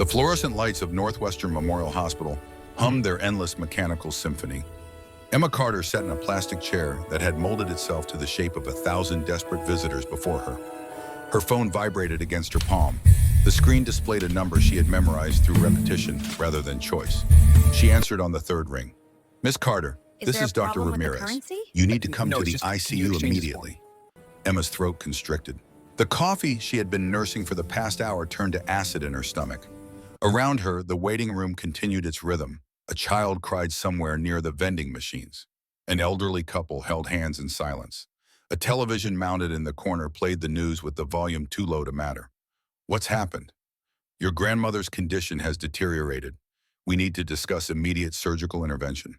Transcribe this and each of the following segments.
fluorescent lights of Northwestern Memorial Hospital hummed their endless mechanical symphony. Emma Carter sat in a plastic chair that had molded itself to the shape of 1,000 desperate visitors before her. Her phone vibrated against her palm. The screen displayed a number she had memorized through repetition rather than choice. She answered on the third ring. "Miss Carter, this is Dr. Ramirez. You need to come to the ICU immediately." Emma's throat constricted. The coffee she had been nursing for the past hour turned to acid in her stomach. Around her, the waiting room continued its rhythm. A child cried somewhere near the vending machines. An elderly couple held hands in silence. A television mounted in the corner played the news with the volume too low to matter. "What's happened?" "Your grandmother's condition has deteriorated. We need to discuss immediate surgical intervention."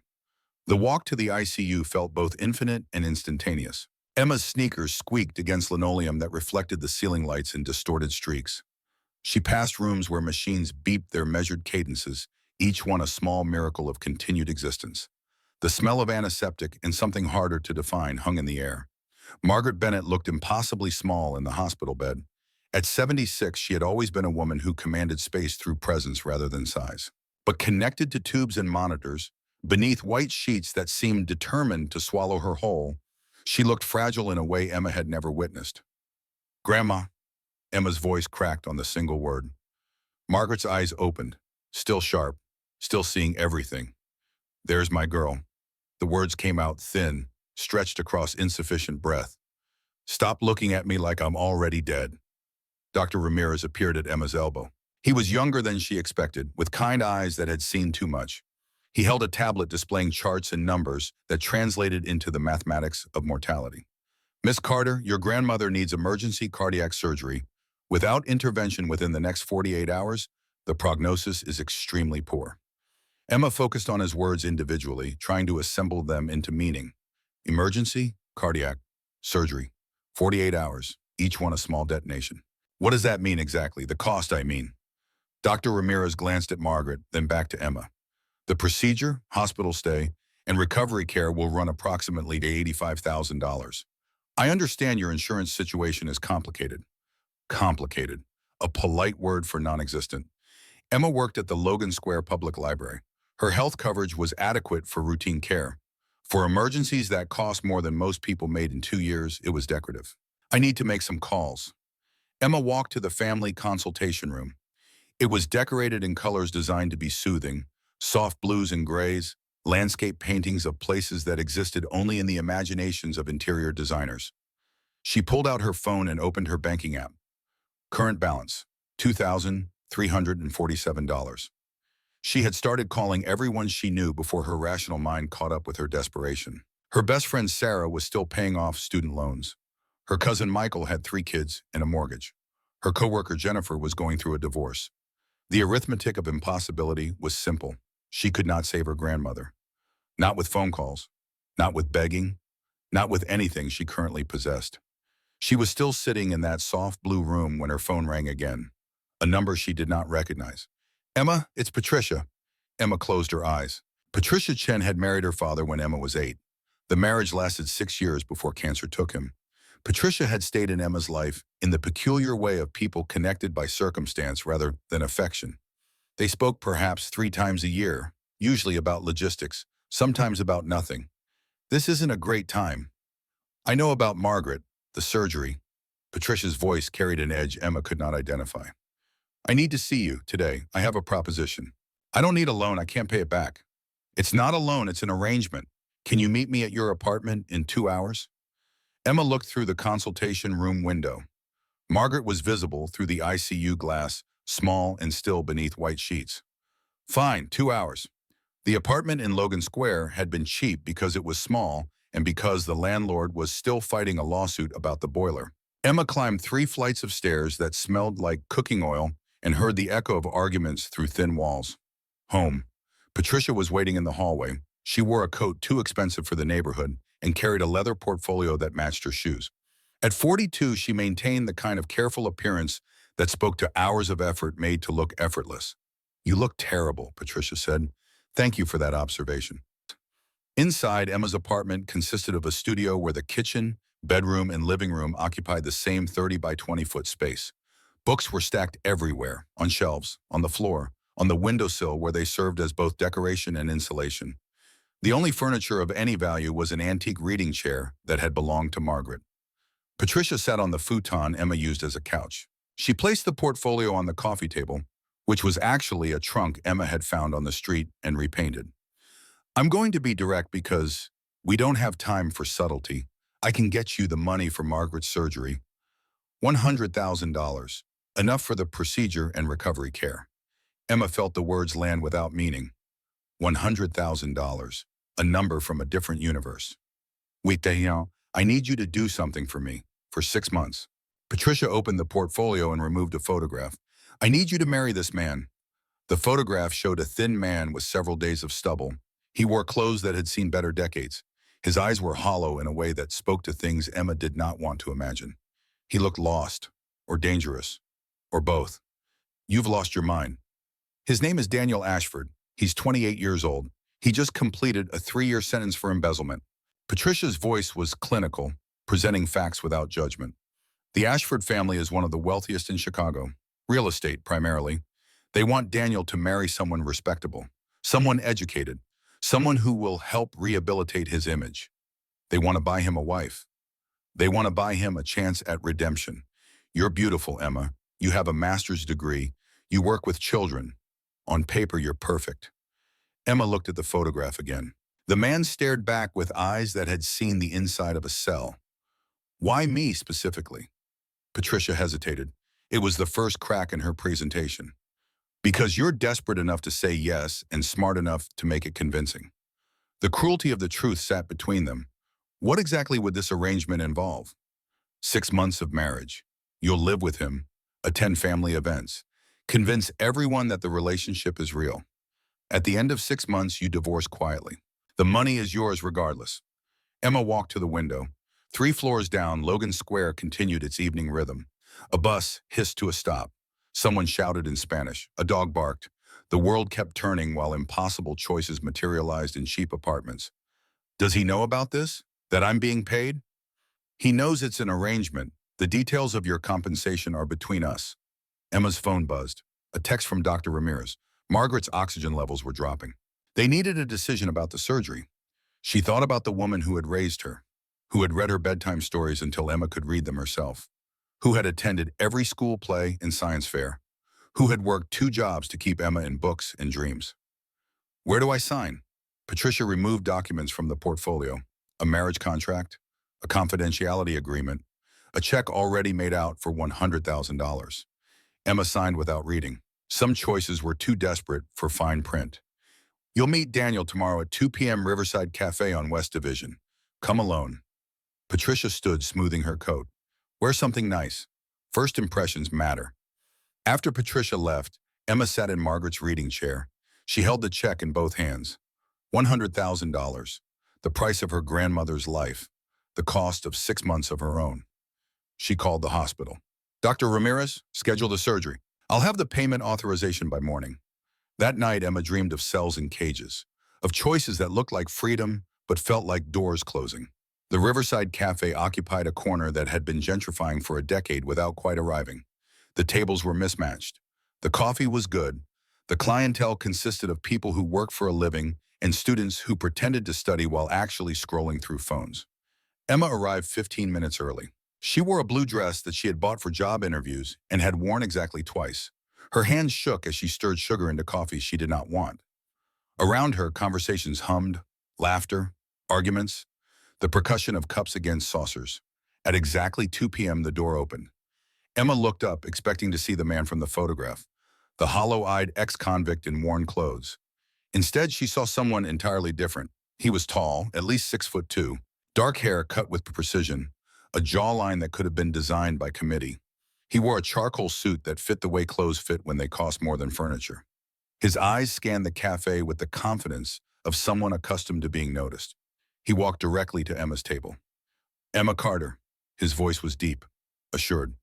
The walk to the ICU felt both infinite and instantaneous. Emma's sneakers squeaked against linoleum that reflected the ceiling lights in distorted streaks. She passed rooms where machines beeped their measured cadences, each one a small miracle of continued existence. The smell of antiseptic and something harder to define hung in the air. Margaret Bennett looked impossibly small in the hospital bed. At 76, she had always been a woman who commanded space through presence rather than size. But connected to tubes and monitors, beneath white sheets that seemed determined to swallow her whole, she looked fragile in a way Emma had never witnessed. "Grandma," Emma's voice cracked on the single word. Margaret's eyes opened, still sharp, still seeing everything. "There's my girl." The words came out thin, stretched across insufficient breath. "Stop looking at me like I'm already dead." Dr. Ramirez appeared at Emma's elbow. He was younger than she expected, with kind eyes that had seen too much. He held a tablet displaying charts and numbers that translated into the mathematics of mortality. "Miss Carter, your grandmother needs emergency cardiac surgery. Without intervention within the next 48 hours, the prognosis is extremely poor." Emma focused on his words individually, trying to assemble them into meaning. Emergency, cardiac, surgery, 48 hours, each one a small detonation. "What does that mean exactly? The cost, I mean." Dr. Ramirez glanced at Margaret, then back to Emma. "The procedure, hospital stay, and recovery care will run approximately to $85,000. I understand your insurance situation is complicated." Complicated, a polite word for non-existent. Emma worked at the Logan Square Public Library. Her health coverage was adequate for routine care. For emergencies that cost more than most people made in 2 years, it was decorative. "I need to make some calls." Emma walked to the family consultation room. It was decorated in colors designed to be soothing, soft blues and grays, landscape paintings of places that existed only in the imaginations of interior designers. She pulled out her phone and opened her banking app. Current balance, $2,347. She had started calling everyone she knew before her rational mind caught up with her desperation. Her best friend Sarah was still paying off student loans. Her cousin Michael had 3 kids and a mortgage. Her coworker Jennifer was going through a divorce. The arithmetic of impossibility was simple. She could not save her grandmother. Not with phone calls, not with begging, not with anything she currently possessed. She was still sitting in that soft blue room when her phone rang again, a number she did not recognize. "Emma, it's Patricia." Emma closed her eyes. Patricia Chen had married her father when Emma was 8. The marriage lasted 6 years before cancer took him. Patricia had stayed in Emma's life in the peculiar way of people connected by circumstance rather than affection. They spoke perhaps 3 times a year, usually about logistics, sometimes about nothing. "This isn't a great time. I know about Margaret, the surgery." Patricia's voice carried an edge Emma could not identify. "I need to see you today. I have a proposition." "I don't need a loan. I can't pay it back." "It's not a loan. It's an arrangement. Can you meet me at your apartment in 2 hours? Emma looked through the consultation room window. Margaret was visible through the ICU glass, small and still beneath white sheets. "Fine, 2 hours." The apartment in Logan Square had been cheap because it was small and because the landlord was still fighting a lawsuit about the boiler. Emma climbed 3 flights of stairs that smelled like cooking oil and heard the echo of arguments through thin walls. Home. Patricia was waiting in the hallway. She wore a coat too expensive for the neighborhood and carried a leather portfolio that matched her shoes. At 42, she maintained the kind of careful appearance that spoke to hours of effort made to look effortless. "You look terrible," Patricia said. "Thank you for that observation." Inside, Emma's apartment consisted of a studio where the kitchen, bedroom, and living room occupied the same 30 by 20-foot space. Books were stacked everywhere, on shelves, on the floor, on the windowsill where they served as both decoration and insulation. The only furniture of any value was an antique reading chair that had belonged to Margaret. Patricia sat on the futon Emma used as a couch. She placed the portfolio on the coffee table, which was actually a trunk Emma had found on the street and repainted. I'm going to be direct because we don't have time for subtlety. I can get you the money for Margaret's surgery. $100,000. Enough for the procedure and recovery care. Emma felt the words land without meaning. $100,000. A number from a different universe. Wait, I need you to do something for me. For 6 months. Patricia opened the portfolio and removed a photograph. I need you to marry this man. The photograph showed a thin man with several days of stubble. He wore clothes that had seen better decades. His eyes were hollow in a way that spoke to things Emma did not want to imagine. He looked lost, or dangerous, or both. You've lost your mind. His name is Daniel Ashford. He's 28 years old. He just completed a 3-year sentence for embezzlement. Patricia's voice was clinical, presenting facts without judgment. The Ashford family is one of the wealthiest in Chicago. Real estate, primarily. They want Daniel to marry someone respectable, someone educated, someone who will help rehabilitate his image. They want to buy him a wife. They want to buy him a chance at redemption. You're beautiful, Emma. You have a master's degree. You work with children. On paper, you're perfect. Emma looked at the photograph again. The man stared back with eyes that had seen the inside of a cell. Why me specifically? Patricia hesitated. It was the first crack in her presentation. Because you're desperate enough to say yes and smart enough to make it convincing. The cruelty of the truth sat between them. What exactly would this arrangement involve? 6 months of marriage. You'll live with him, attend family events, convince everyone that the relationship is real. At the end of 6 months, you divorce quietly. The money is yours regardless. Emma walked to the window. 3 floors down, Logan Square continued its evening rhythm. A bus hissed to a stop. Someone shouted in Spanish. A dog barked. The world kept turning while impossible choices materialized in cheap apartments. Does he know about this? That I'm being paid? He knows it's an arrangement. The details of your compensation are between us. Emma's phone buzzed. A text from Dr. Ramirez. Margaret's oxygen levels were dropping. They needed a decision about the surgery. She thought about the woman who had raised her, who had read her bedtime stories until Emma could read them herself, who had attended every school play and science fair, who had worked 2 jobs to keep Emma in books and dreams. Where do I sign? Patricia removed documents from the portfolio, a marriage contract, a confidentiality agreement, a check already made out for $100,000. Emma signed without reading. Some choices were too desperate for fine print. You'll meet Daniel tomorrow at 2 p.m. Riverside Cafe on West Division. Come alone. Patricia stood smoothing her coat. Wear something nice. First impressions matter. After Patricia left, Emma sat in Margaret's reading chair. She held the check in both hands. $100,000. The price of her grandmother's life. The cost of 6 months of her own. She called the hospital. Dr. Ramirez, schedule the surgery. I'll have the payment authorization by morning. That night, Emma dreamed of cells and cages, of choices that looked like freedom but felt like doors closing. The Riverside Cafe occupied a corner that had been gentrifying for a decade without quite arriving. The tables were mismatched. The coffee was good. The clientele consisted of people who worked for a living and students who pretended to study while actually scrolling through phones. Emma arrived 15 minutes early. She wore a blue dress that she had bought for job interviews and had worn exactly twice. Her hands shook as she stirred sugar into coffee she did not want. Around her, conversations hummed, laughter, arguments, the percussion of cups against saucers. At exactly 2 p.m., the door opened. Emma looked up, expecting to see the man from the photograph, the hollow-eyed ex-convict in worn clothes. Instead, she saw someone entirely different. He was tall, at least 6'2", dark hair cut with precision, a jawline that could have been designed by committee. He wore a charcoal suit that fit the way clothes fit when they cost more than furniture. His eyes scanned the cafe with the confidence of someone accustomed to being noticed. He walked directly to Emma's table. Emma Carter. His voice was deep, assured.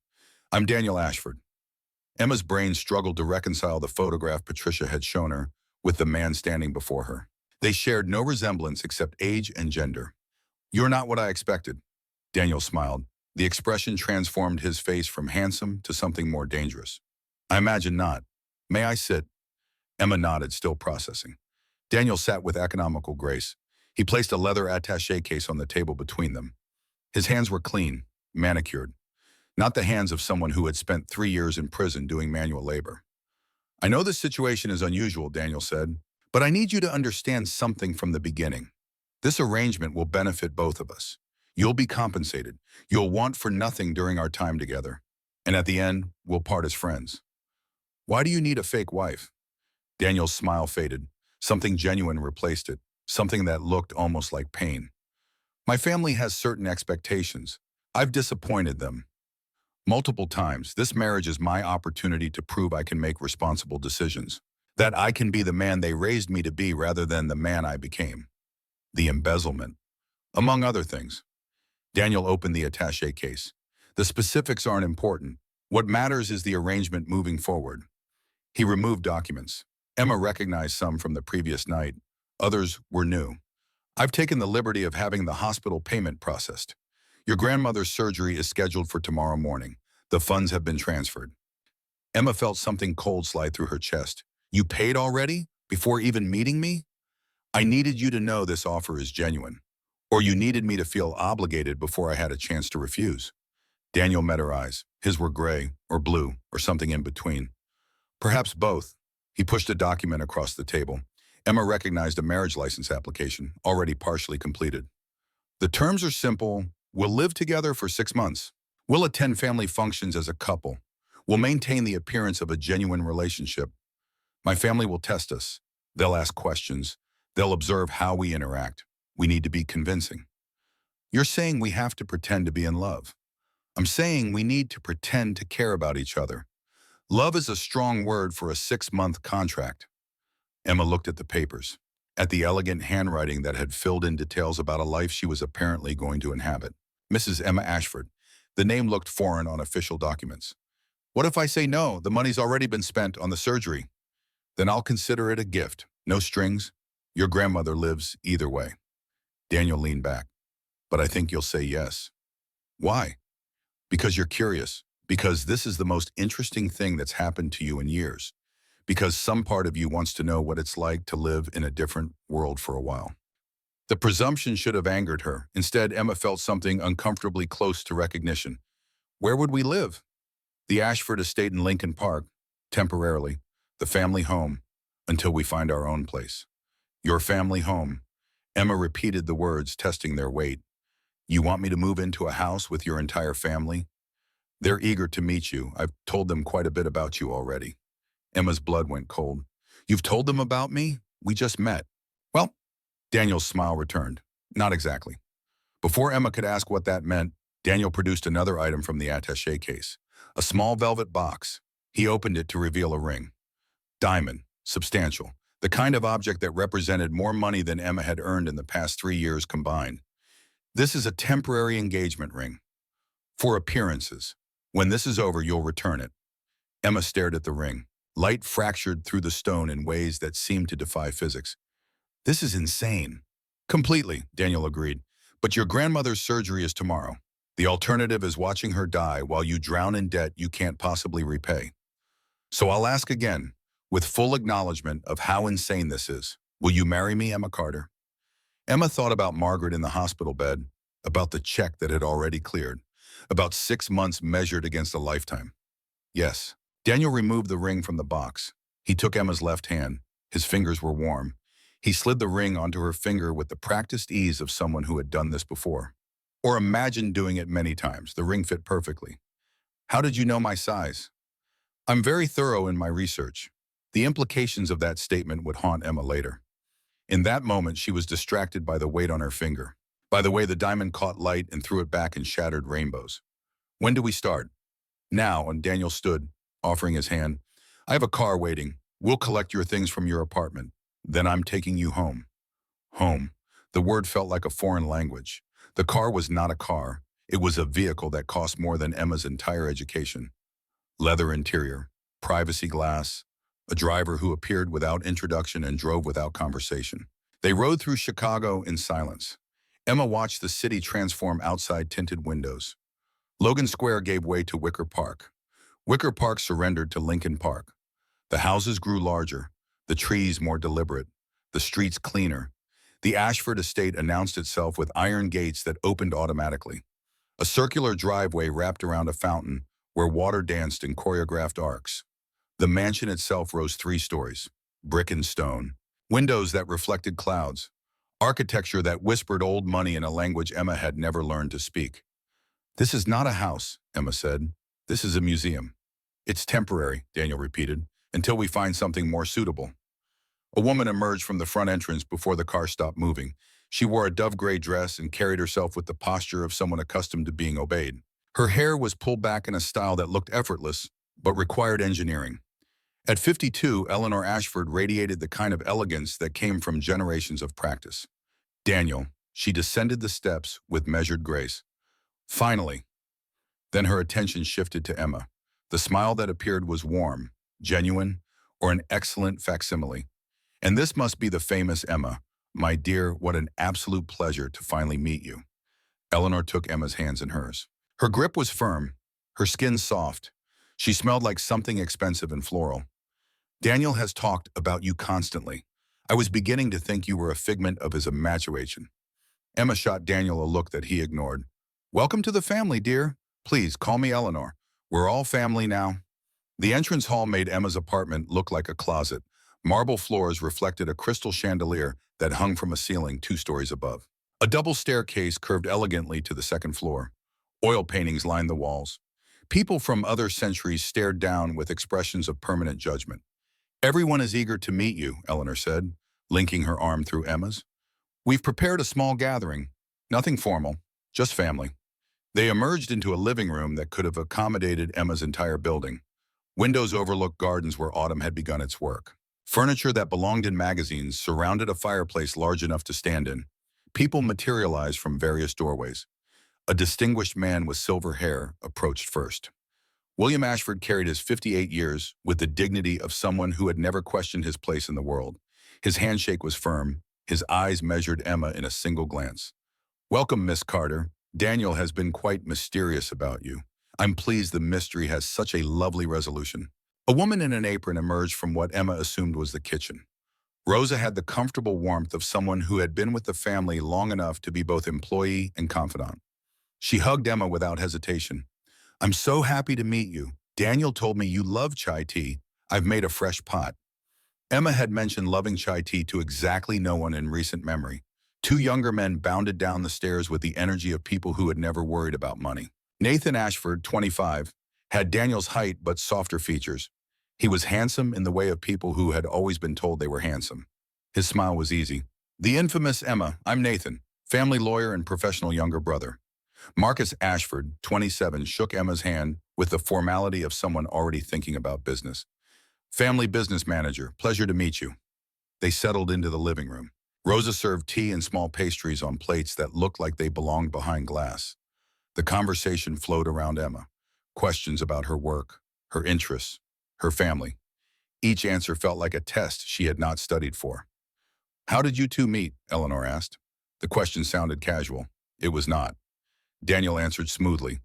I'm Daniel Ashford. Emma's brain struggled to reconcile the photograph Patricia had shown her with the man standing before her. They shared no resemblance except age and gender. You're not what I expected. Daniel smiled. The expression transformed his face from handsome to something more dangerous. I imagine not. May I sit? Emma nodded, still processing. Daniel sat with economical grace. He placed a leather attaché case on the table between them. His hands were clean, manicured, not the hands of someone who had spent 3 years in prison doing manual labor. I know this situation is unusual, Daniel said, but I need you to understand something from the beginning. This arrangement will benefit both of us. You'll be compensated. You'll want for nothing during our time together. And at the end, we'll part as friends. Why do you need a fake wife? Daniel's smile faded. Something genuine replaced it, something that looked almost like pain. My family has certain expectations. I've disappointed them. Multiple times, this marriage is my opportunity to prove I can make responsible decisions, that I can be the man they raised me to be rather than the man I became. The embezzlement, among other things. Daniel opened the attaché case. The specifics aren't important. What matters is the arrangement moving forward. He removed documents. Emma recognized some from the previous night. Others were new. I've taken the liberty of having the hospital payment processed. Your grandmother's surgery is scheduled for tomorrow morning. The funds have been transferred. Emma felt something cold slide through her chest. You paid already? Before even meeting me? I needed you to know this offer is genuine. Or you needed me to feel obligated before I had a chance to refuse. Daniel met her eyes. His were gray, or blue, or something in between. Perhaps both. He pushed a document across the table. Emma recognized a marriage license application, already partially completed. The terms are simple. We'll live together for 6 months. We'll attend family functions as a couple. We'll maintain the appearance of a genuine relationship. My family will test us. They'll ask questions. They'll observe how we interact. We need to be convincing. You're saying we have to pretend to be in love. I'm saying we need to pretend to care about each other. Love is a strong word for a 6-month contract. Emma looked at the papers, at the elegant handwriting that had filled in details about a life she was apparently going to inhabit. Mrs. Emma Ashford. The name looked foreign on official documents. What if I say no? The money's already been spent on the surgery. Then I'll consider it a gift. No strings. Your grandmother lives either way. Daniel leaned back. But I think you'll say yes. Why? Because you're curious. Because this is the most interesting thing that's happened to you in years. Because some part of you wants to know what it's like to live in a different world for a while. The presumption should have angered her. Instead, Emma felt something uncomfortably close to recognition. Where would we live? The Ashford estate in Lincoln Park, temporarily. The family home, until we find our own place. Your family home. Emma repeated the words, testing their weight. You want me to move into a house with your entire family? They're eager to meet you. I've told them quite a bit about you already. Emma's blood went cold. You've told them about me? We just met. Well, Daniel's smile returned. Not exactly. Before Emma could ask what that meant, Daniel produced another item from the attaché case. A small velvet box. He opened it to reveal a ring. Diamond. Substantial. The kind of object that represented more money than Emma had earned in the past 3 years combined. This is a temporary engagement ring. For appearances. When this is over, you'll return it. Emma stared at the ring. Light fractured through the stone in ways that seemed to defy physics. This is insane. Completely, Daniel agreed. But your grandmother's surgery is tomorrow. The alternative is watching her die while you drown in debt you can't possibly repay. So I'll ask again, with full acknowledgement of how insane this is. Will you marry me, Emma Carter? Emma thought about Margaret in the hospital bed, about the check that had already cleared, about 6 months measured against a lifetime. Yes. Daniel removed the ring from the box. He took Emma's left hand. His fingers were warm. He slid the ring onto her finger with the practiced ease of someone who had done this before. Or imagined doing it many times. The ring fit perfectly. How did you know my size? I'm very thorough in my research. The implications of that statement would haunt Emma later. In that moment, she was distracted by the weight on her finger, by the way the diamond caught light and threw it back in shattered rainbows. When do we start? Now, and Daniel stood, offering his hand. I have a car waiting. We'll collect your things from your apartment. Then I'm taking you home. Home. The word felt like a foreign language. The car was not a car. It was a vehicle that cost more than Emma's entire education. Leather interior, privacy glass, a driver who appeared without introduction and drove without conversation. They rode through Chicago in silence. Emma watched the city transform outside tinted windows. Logan Square gave way to Wicker Park. Wicker Park surrendered to Lincoln Park. The houses grew larger, the trees more deliberate, the streets cleaner. The Ashford estate announced itself with iron gates that opened automatically. A circular driveway wrapped around a fountain where water danced in choreographed arcs. The mansion itself rose 3 stories, brick and stone, windows that reflected clouds, architecture that whispered old money in a language Emma had never learned to speak. "This is not a house," Emma said. "This is a museum." "It's temporary," Daniel repeated, "until we find something more suitable." A woman emerged from the front entrance before the car stopped moving. She wore a dove-gray dress and carried herself with the posture of someone accustomed to being obeyed. Her hair was pulled back in a style that looked effortless, but required engineering. At 52, Eleanor Ashford radiated the kind of elegance that came from generations of practice. "Daniel," she descended the steps with measured grace. "Finally." Then her attention shifted to Emma. The smile that appeared was warm, genuine, or an excellent facsimile. "And this must be the famous Emma. My dear, what an absolute pleasure to finally meet you." Eleanor took Emma's hands in hers. Her grip was firm, her skin soft. She smelled like something expensive and floral. "Daniel has talked about you constantly. I was beginning to think you were a figment of his imagination." Emma shot Daniel a look that he ignored. "Welcome to the family, dear. Please, call me Eleanor. We're all family now." The entrance hall made Emma's apartment look like a closet. Marble floors reflected a crystal chandelier that hung from a ceiling 2 stories above. A double staircase curved elegantly to the second floor. Oil paintings lined the walls. People from other centuries stared down with expressions of permanent judgment. "Everyone is eager to meet you," Eleanor said, linking her arm through Emma's. "We've prepared a small gathering. Nothing formal, just family." They emerged into a living room that could have accommodated Emma's entire building. Windows overlooked gardens where autumn had begun its work. Furniture that belonged in magazines surrounded a fireplace large enough to stand in. People materialized from various doorways. A distinguished man with silver hair approached first. William Ashford carried his 58 years with the dignity of someone who had never questioned his place in the world. His handshake was firm. His eyes measured Emma in a single glance. "Welcome, Miss Carter. Daniel has been quite mysterious about you. I'm pleased the mystery has such a lovely resolution." A woman in an apron emerged from what Emma assumed was the kitchen. Rosa had the comfortable warmth of someone who had been with the family long enough to be both employee and confidant. She hugged Emma without hesitation. "I'm so happy to meet you. Daniel told me you love chai tea. I've made a fresh pot." Emma had mentioned loving chai tea to exactly no one in recent memory. 2 younger men bounded down the stairs with the energy of people who had never worried about money. Nathan Ashford, 25, had Daniel's height but softer features. He was handsome in the way of people who had always been told they were handsome. His smile was easy. "The infamous Emma, I'm Nathan, family lawyer and professional younger brother." Marcus Ashford, 27, shook Emma's hand with the formality of someone already thinking about business. "Family business manager, pleasure to meet you." They settled into the living room. Rosa served tea and small pastries on plates that looked like they belonged behind glass. The conversation flowed around Emma. Questions about her work, her interests, her family. Each answer felt like a test she had not studied for. "How did you two meet?" Eleanor asked. The question sounded casual. It was not. Daniel answered smoothly.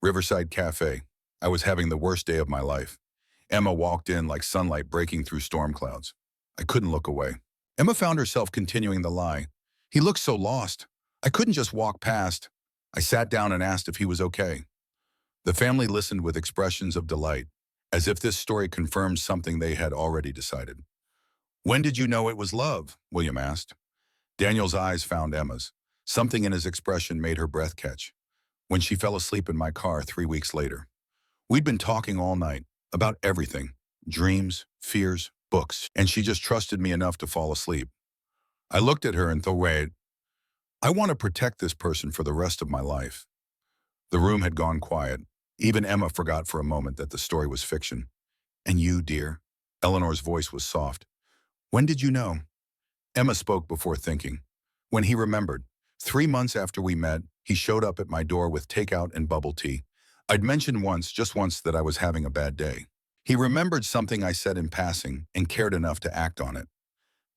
"Riverside Cafe. I was having the worst day of my life." Emma walked in like sunlight breaking through storm clouds. "I couldn't look away." Emma found herself continuing the lie. "He looked so lost. I couldn't just walk past." I sat down and asked if he was okay. The family listened with expressions of delight, as if this story confirmed something they had already decided. "When did you know it was love?" William asked. Daniel's eyes found Emma's. Something in his expression made her breath catch. "When she fell asleep in my car 3 weeks later. We'd been talking all night, about everything, dreams, fears, books, and she just trusted me enough to fall asleep. I looked at her and thought, wait, I want to protect this person for the rest of my life." The room had gone quiet. Even Emma forgot for a moment that the story was fiction. "And you, dear?" Eleanor's voice was soft. "When did you know?" Emma spoke before thinking. "When he remembered. 3 months after we met, he showed up at my door with takeout and bubble tea. I'd mentioned once, just once, that I was having a bad day. He remembered something I said in passing and cared enough to act on it."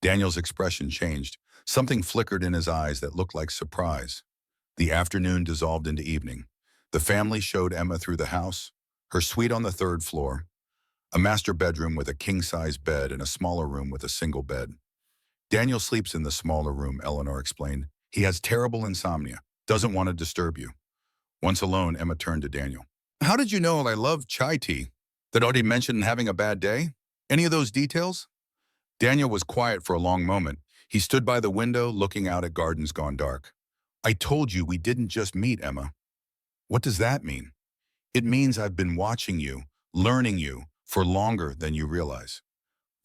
Daniel's expression changed. Something flickered in his eyes that looked like surprise. The afternoon dissolved into evening. The family showed Emma through the house, her suite on the third floor, a master bedroom with a king-size bed and a smaller room with a single bed. Daniel sleeps in the smaller room, Eleanor explained. He has terrible insomnia, doesn't want to disturb you. Once alone, Emma turned to Daniel. How did you know I love chai tea? That already mentioned having a bad day? Any of those details? Daniel was quiet for a long moment. He stood by the window, looking out at gardens gone dark. I told you we didn't just meet, Emma. What does that mean? It means I've been watching you, learning you, for longer than you realize.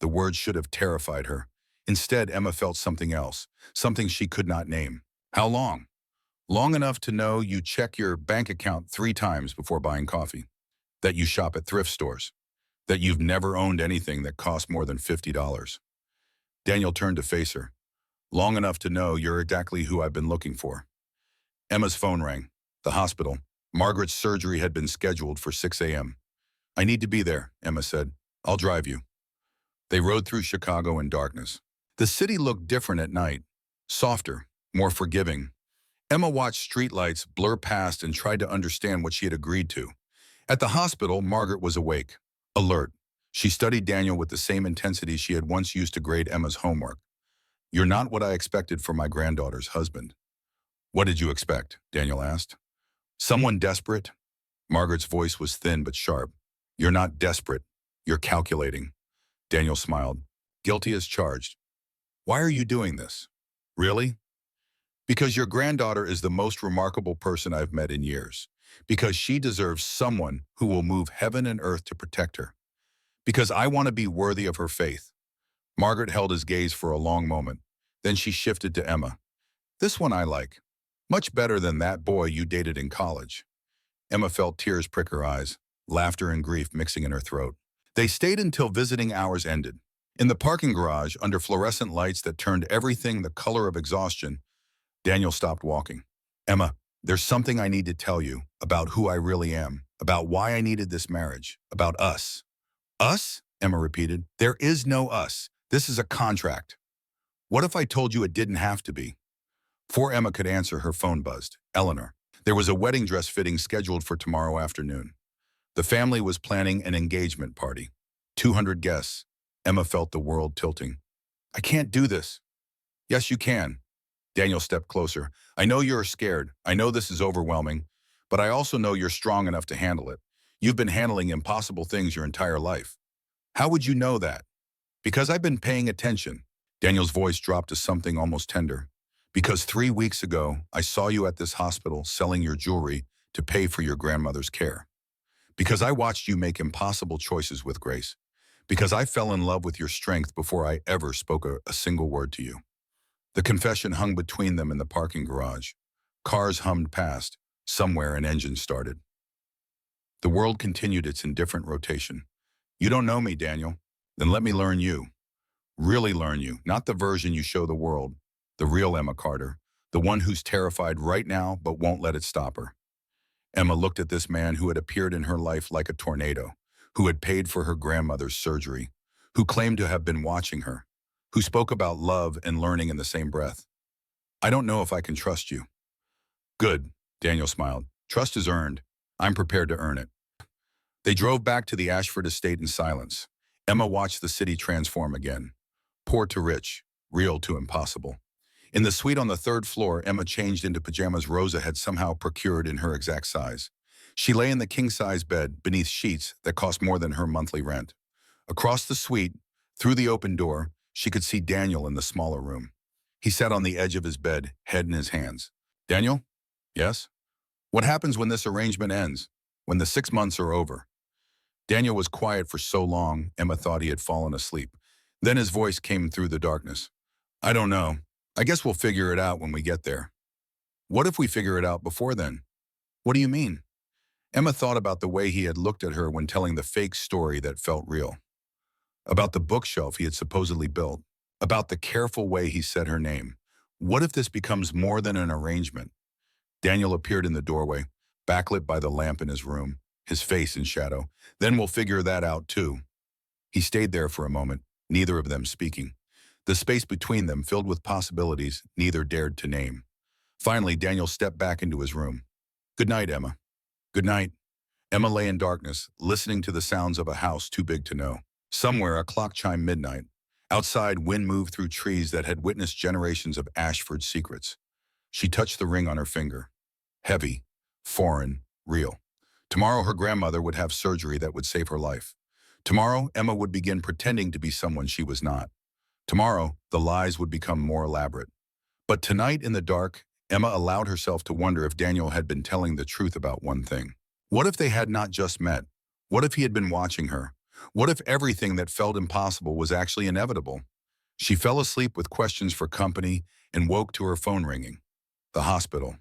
The words should have terrified her. Instead, Emma felt something else, something she could not name. How long? Long enough to know you check your bank account 3 times before buying coffee, that you shop at thrift stores, that you've never owned anything that cost more than $50. Daniel turned to face her. Long enough to know you're exactly who I've been looking for. Emma's phone rang. The hospital. Margaret's surgery had been scheduled for 6 a.m. I need to be there, Emma said. I'll drive you. They rode through Chicago in darkness. The city looked different at night, softer, more forgiving. Emma watched streetlights blur past and tried to understand what she had agreed to. At the hospital, Margaret was awake, alert. She studied Daniel with the same intensity she had once used to grade Emma's homework. You're not what I expected for my granddaughter's husband. What did you expect? Daniel asked. Someone desperate? Margaret's voice was thin but sharp. You're not desperate. You're calculating. Daniel smiled. Guilty as charged. Why are you doing this? Really? Because your granddaughter is the most remarkable person I've met in years. Because she deserves someone who will move heaven and earth to protect her. Because I want to be worthy of her faith. Margaret held his gaze for a long moment. Then she shifted to Emma. This one I like. Much better than that boy you dated in college. Emma felt tears prick her eyes, laughter and grief mixing in her throat. They stayed until visiting hours ended. In the parking garage, under fluorescent lights that turned everything the color of exhaustion, Daniel stopped walking. Emma, there's something I need to tell you about who I really am, about why I needed this marriage, about us. Us? Emma repeated. There is no us. This is a contract. What if I told you it didn't have to be? Before Emma could answer, her phone buzzed. Eleanor. There was a wedding dress fitting scheduled for tomorrow afternoon. The family was planning an engagement party. 200 guests. Emma felt the world tilting. I can't do this. Yes, you can. Daniel stepped closer. I know you're scared. I know this is overwhelming, but I also know you're strong enough to handle it. You've been handling impossible things your entire life. How would you know that? Because I've been paying attention. Daniel's voice dropped to something almost tender. Because 3 weeks ago, I saw you at this hospital selling your jewelry to pay for your grandmother's care. Because I watched you make impossible choices with grace. Because I fell in love with your strength before I ever spoke a single word to you. The confession hung between them in the parking garage. Cars hummed past. Somewhere an engine started. The world continued its indifferent rotation. You don't know me, Daniel. Then let me learn you. Really learn you, not the version you show the world. The real Emma Carter. The one who's terrified right now but won't let it stop her. Emma looked at this man who had appeared in her life like a tornado, who had paid for her grandmother's surgery, who claimed to have been watching her, who spoke about love and learning in the same breath. I don't know if I can trust you. Good, Daniel smiled. Trust is earned. I'm prepared to earn it. They drove back to the Ashford estate in silence. Emma watched the city transform again. Poor to rich, real to impossible. In the suite on the 3rd floor, Emma changed into pajamas Rosa had somehow procured in her exact size. She lay in the king-size bed beneath sheets that cost more than her monthly rent. Across the suite, through the open door, she could see Daniel in the smaller room. He sat on the edge of his bed, head in his hands. Daniel? Yes? What happens when this arrangement ends? When the 6 months are over? Daniel was quiet for so long, Emma thought he had fallen asleep. Then his voice came through the darkness. I don't know. I guess we'll figure it out when we get there. What if we figure it out before then? What do you mean? Emma thought about the way he had looked at her when telling the fake story that felt real. About the bookshelf he had supposedly built. About the careful way he said her name. What if this becomes more than an arrangement? Daniel appeared in the doorway, backlit by the lamp in his room, his face in shadow. Then we'll figure that out too. He stayed there for a moment, neither of them speaking. The space between them filled with possibilities neither dared to name. Finally, Daniel stepped back into his room. Good night, Emma. Good night. Emma lay in darkness, listening to the sounds of a house too big to know. Somewhere, a clock chimed midnight. Outside, wind moved through trees that had witnessed generations of Ashford's secrets. She touched the ring on her finger. Heavy, foreign, real. Tomorrow, her grandmother would have surgery that would save her life. Tomorrow, Emma would begin pretending to be someone she was not. Tomorrow, the lies would become more elaborate. But tonight, in the dark, Emma allowed herself to wonder if Daniel had been telling the truth about one thing. What if they had not just met? What if he had been watching her? What if everything that felt impossible was actually inevitable? She fell asleep with questions for company and woke to her phone ringing. The hospital.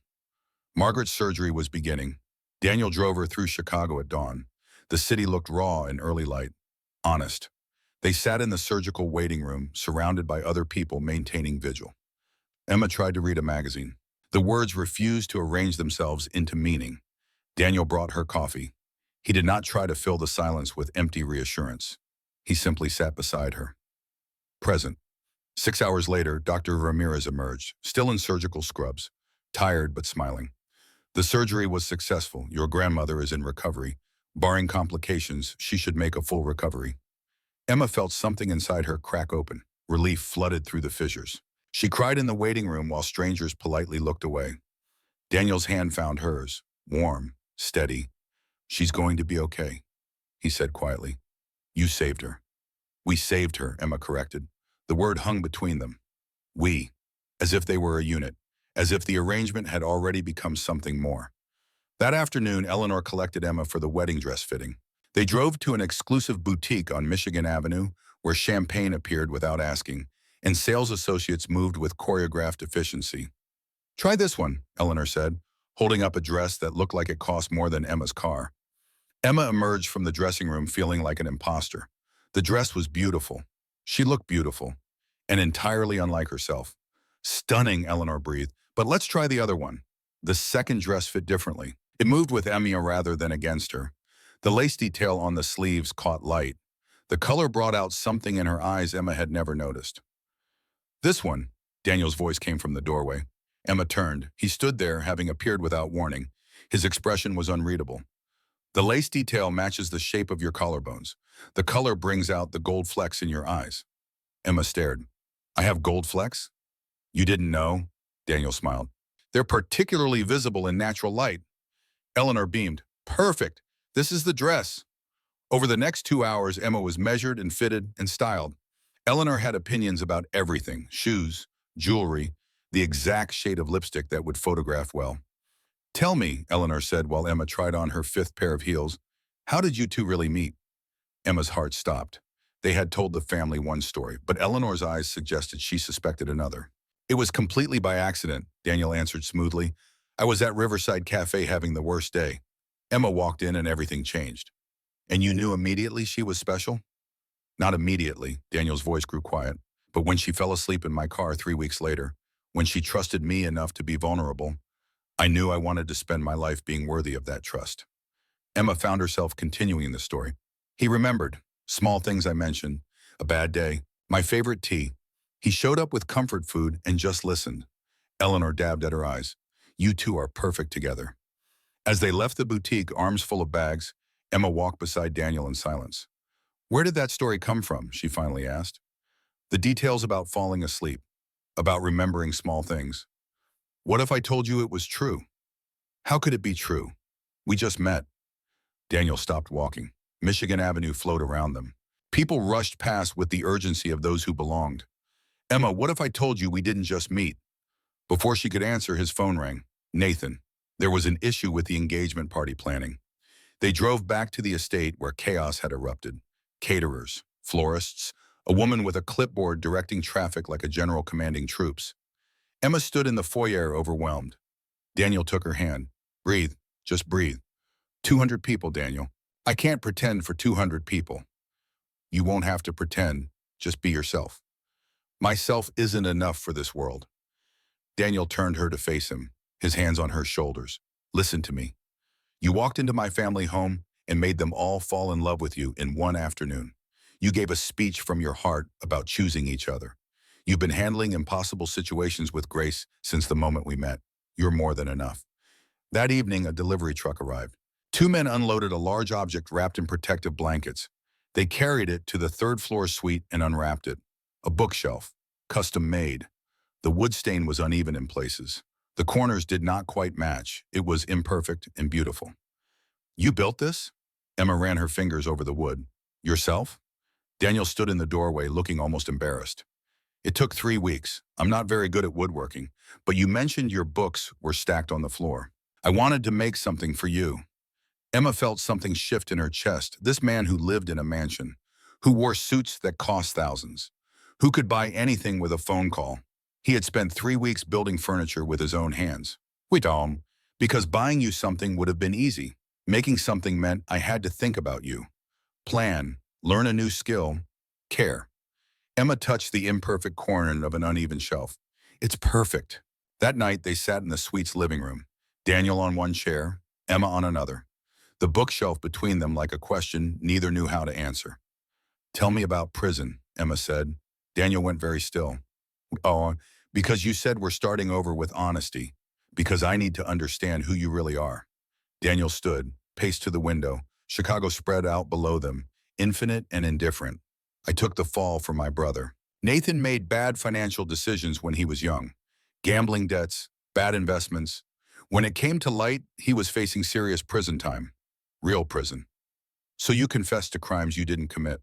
Margaret's surgery was beginning. Daniel drove her through Chicago at dawn. The city looked raw in early light. Honest. They sat in the surgical waiting room, surrounded by other people maintaining vigil. Emma tried to read a magazine. The words refused to arrange themselves into meaning. Daniel brought her coffee. He did not try to fill the silence with empty reassurance. He simply sat beside her. Present. 6 hours later, Dr. Ramirez emerged, still in surgical scrubs, tired but smiling. The surgery was successful. Your grandmother is in recovery. Barring complications, she should make a full recovery. Emma felt something inside her crack open. Relief flooded through the fissures. She cried in the waiting room while strangers politely looked away. Daniel's hand found hers, warm, steady. She's going to be okay, he said quietly. You saved her. We saved her, Emma corrected. The word hung between them. We, as if they were a unit, as if the arrangement had already become something more. That afternoon, Eleanor collected Emma for the wedding dress fitting. They drove to an exclusive boutique on Michigan Avenue where champagne appeared without asking, and sales associates moved with choreographed efficiency. Try this one, Eleanor said, holding up a dress that looked like it cost more than Emma's car. Emma emerged from the dressing room feeling like an imposter. The dress was beautiful. She looked beautiful, and entirely unlike herself. Stunning, Eleanor breathed, but let's try the other one. The second dress fit differently. It moved with Emma rather than against her. The lace detail on the sleeves caught light. The color brought out something in her eyes Emma had never noticed. This one, Daniel's voice came from the doorway. Emma turned. He stood there, having appeared without warning. His expression was unreadable. The lace detail matches the shape of your collarbones. The color brings out the gold flecks in your eyes. Emma stared. I have gold flecks? You didn't know? Daniel smiled. They're particularly visible in natural light. Eleanor beamed. Perfect. This is the dress. Over the next 2 hours, Emma was measured and fitted and styled. Eleanor had opinions about everything, shoes, jewelry, the exact shade of lipstick that would photograph well. Tell me, Eleanor said while Emma tried on her 5th pair of heels, how did you two really meet? Emma's heart stopped. They had told the family one story, but Eleanor's eyes suggested she suspected another. It was completely by accident, Daniel answered smoothly. I was at Riverside Cafe having the worst day. Emma walked in and everything changed. And you knew immediately she was special? Not immediately, Daniel's voice grew quiet, but when she fell asleep in my car 3 weeks later, when she trusted me enough to be vulnerable, I knew I wanted to spend my life being worthy of that trust. Emma found herself continuing the story. He remembered, small things I mentioned, a bad day, my favorite tea. He showed up with comfort food and just listened. Eleanor dabbed at her eyes. You two are perfect together. As they left the boutique, arms full of bags, Emma walked beside Daniel in silence. Where did that story come from? She finally asked. The details about falling asleep, about remembering small things. What if I told you it was true? How could it be true? We just met. Daniel stopped walking. Michigan Avenue flowed around them. People rushed past with the urgency of those who belonged. Emma, what if I told you we didn't just meet? Before she could answer, his phone rang. Nathan. There was an issue with the engagement party planning. They drove back to the estate where chaos had erupted. Caterers, florists, a woman with a clipboard directing traffic like a general commanding troops. Emma stood in the foyer overwhelmed. Daniel took her hand. Breathe, just breathe. 200 people, Daniel. I can't pretend for 200 people. You won't have to pretend, just be yourself. Myself isn't enough for this world. Daniel turned her to face him, his hands on her shoulders. Listen to me. You walked into my family home and made them all fall in love with you in one afternoon. You gave a speech from your heart about choosing each other. You've been handling impossible situations with grace since the moment we met. You're more than enough. That evening, a delivery truck arrived. Two men unloaded a large object wrapped in protective blankets. They carried it to the third-floor suite and unwrapped it. A bookshelf, custom made. The wood stain was uneven in places. The corners did not quite match. It was imperfect and beautiful. You built this? Emma ran her fingers over the wood. Yourself? Daniel stood in the doorway, looking almost embarrassed. It took 3 weeks. I'm not very good at woodworking, but you mentioned your books were stacked on the floor. I wanted to make something for you. Emma felt something shift in her chest. This man who lived in a mansion, who wore suits that cost thousands, who could buy anything with a phone call. He had spent 3 weeks building furniture with his own hands. Wait, because buying you something would have been easy. Making something meant I had to think about you. Plan, learn a new skill, care. Emma touched the imperfect corner of an uneven shelf. It's perfect. That night, they sat in the suite's living room. Daniel on one chair, Emma on another. The bookshelf between them like a question neither knew how to answer. Tell me about prison, Emma said. Daniel went very still. Oh, because you said we're starting over with honesty. Because I need to understand who you really are. Daniel stood, paced to the window. Chicago spread out below them, infinite and indifferent. I took the fall for my brother. Nathan made bad financial decisions when he was young. Gambling debts, bad investments. When it came to light, he was facing serious prison time. Real prison. So you confessed to crimes you didn't commit.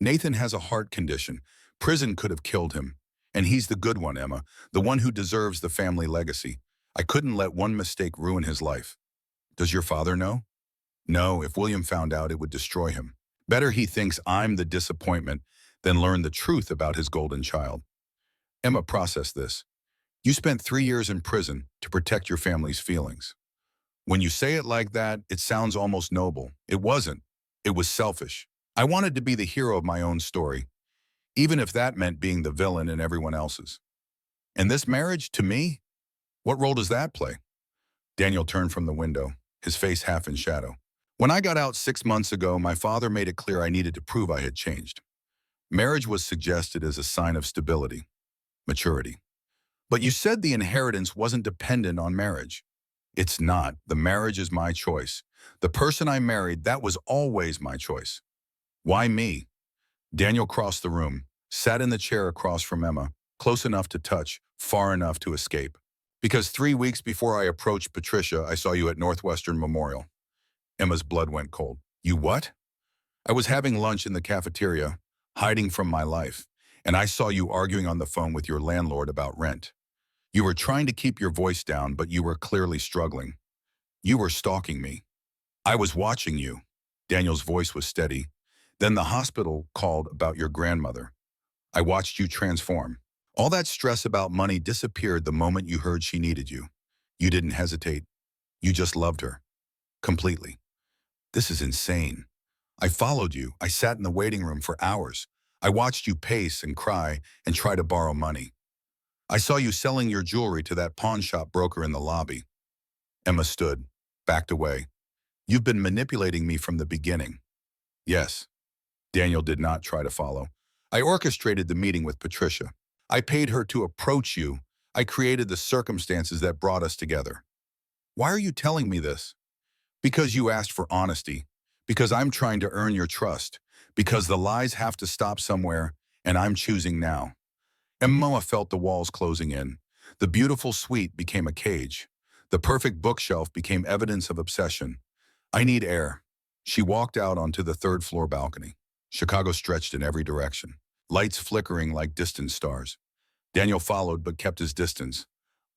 Nathan has a heart condition. Prison could have killed him. And he's the good one, Emma, the one who deserves the family legacy. I couldn't let one mistake ruin his life. Does your father know? No, if William found out, it would destroy him. Better he thinks I'm the disappointment than learn the truth about his golden child. Emma processed this. You spent 3 years in prison to protect your family's feelings. When you say it like that, it sounds almost noble. It wasn't. It was selfish. I wanted to be the hero of my own story, even if that meant being the villain in everyone else's. And this marriage, to me, what role does that play? Daniel turned from the window, his face half in shadow. When I got out 6 months ago, my father made it clear I needed to prove I had changed. Marriage was suggested as a sign of stability, maturity. But you said the inheritance wasn't dependent on marriage. It's not. The marriage is my choice. The person I married, that was always my choice. Why me? Daniel crossed the room, sat in the chair across from Emma, close enough to touch, far enough to escape. Because 3 weeks before I approached Patricia, I saw you at Northwestern Memorial. Emma's blood went cold. You what? I was having lunch in the cafeteria, hiding from my life, and I saw you arguing on the phone with your landlord about rent. You were trying to keep your voice down, but you were clearly struggling. You were stalking me. I was watching you. Daniel's voice was steady. Then the hospital called about your grandmother. I watched you transform. All that stress about money disappeared the moment you heard she needed you. You didn't hesitate. You just loved her. Completely. This is insane. I followed you. I sat in the waiting room for hours. I watched you pace and cry and try to borrow money. I saw you selling your jewelry to that pawn shop broker in the lobby. Emma stood, backed away. You've been manipulating me from the beginning. Yes. Daniel did not try to follow. I orchestrated the meeting with Patricia. I paid her to approach you. I created the circumstances that brought us together. Why are you telling me this? Because you asked for honesty. Because I'm trying to earn your trust. Because the lies have to stop somewhere, and I'm choosing now. Emma felt the walls closing in. The beautiful suite became a cage. The perfect bookshelf became evidence of obsession. I need air. She walked out onto the third-floor balcony. Chicago stretched in every direction, lights flickering like distant stars. Daniel followed but kept his distance.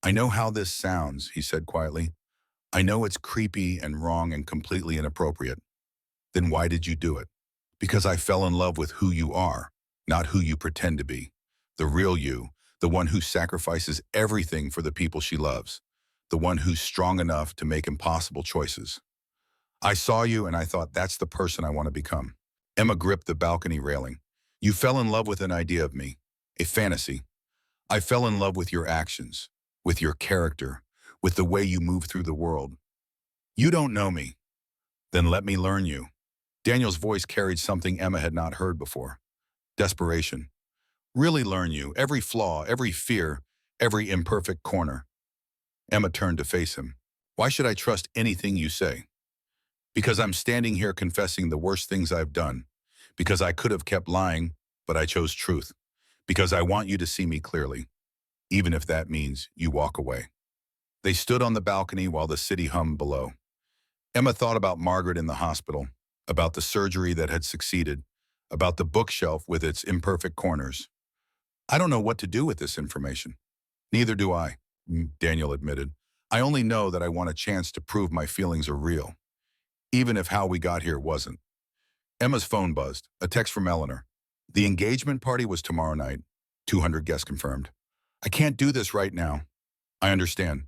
I know how this sounds, he said quietly. I know it's creepy and wrong and completely inappropriate. Then why did you do it? Because I fell in love with who you are, not who you pretend to be. The real you, the one who sacrifices everything for the people she loves, the one who's strong enough to make impossible choices. I saw you and I thought that's the person I want to become. Emma gripped the balcony railing. You fell in love with an idea of me, a fantasy. I fell in love with your actions, with your character, with the way you move through the world. You don't know me. Then let me learn you. Daniel's voice carried something Emma had not heard before. Desperation. Really learn you, every flaw, every fear, every imperfect corner. Emma turned to face him. Why should I trust anything you say? Because I'm standing here confessing the worst things I've done. Because I could have kept lying, but I chose truth. Because I want you to see me clearly, even if that means you walk away. They stood on the balcony while the city hummed below. Emma thought about Margaret in the hospital, about the surgery that had succeeded, about the bookshelf with its imperfect corners. I don't know what to do with this information. Neither do I, Daniel admitted. I only know that I want a chance to prove my feelings are real, even if how we got here wasn't. Emma's phone buzzed, a text from Eleanor. The engagement party was tomorrow night, 200 guests confirmed. I can't do this right now. I understand.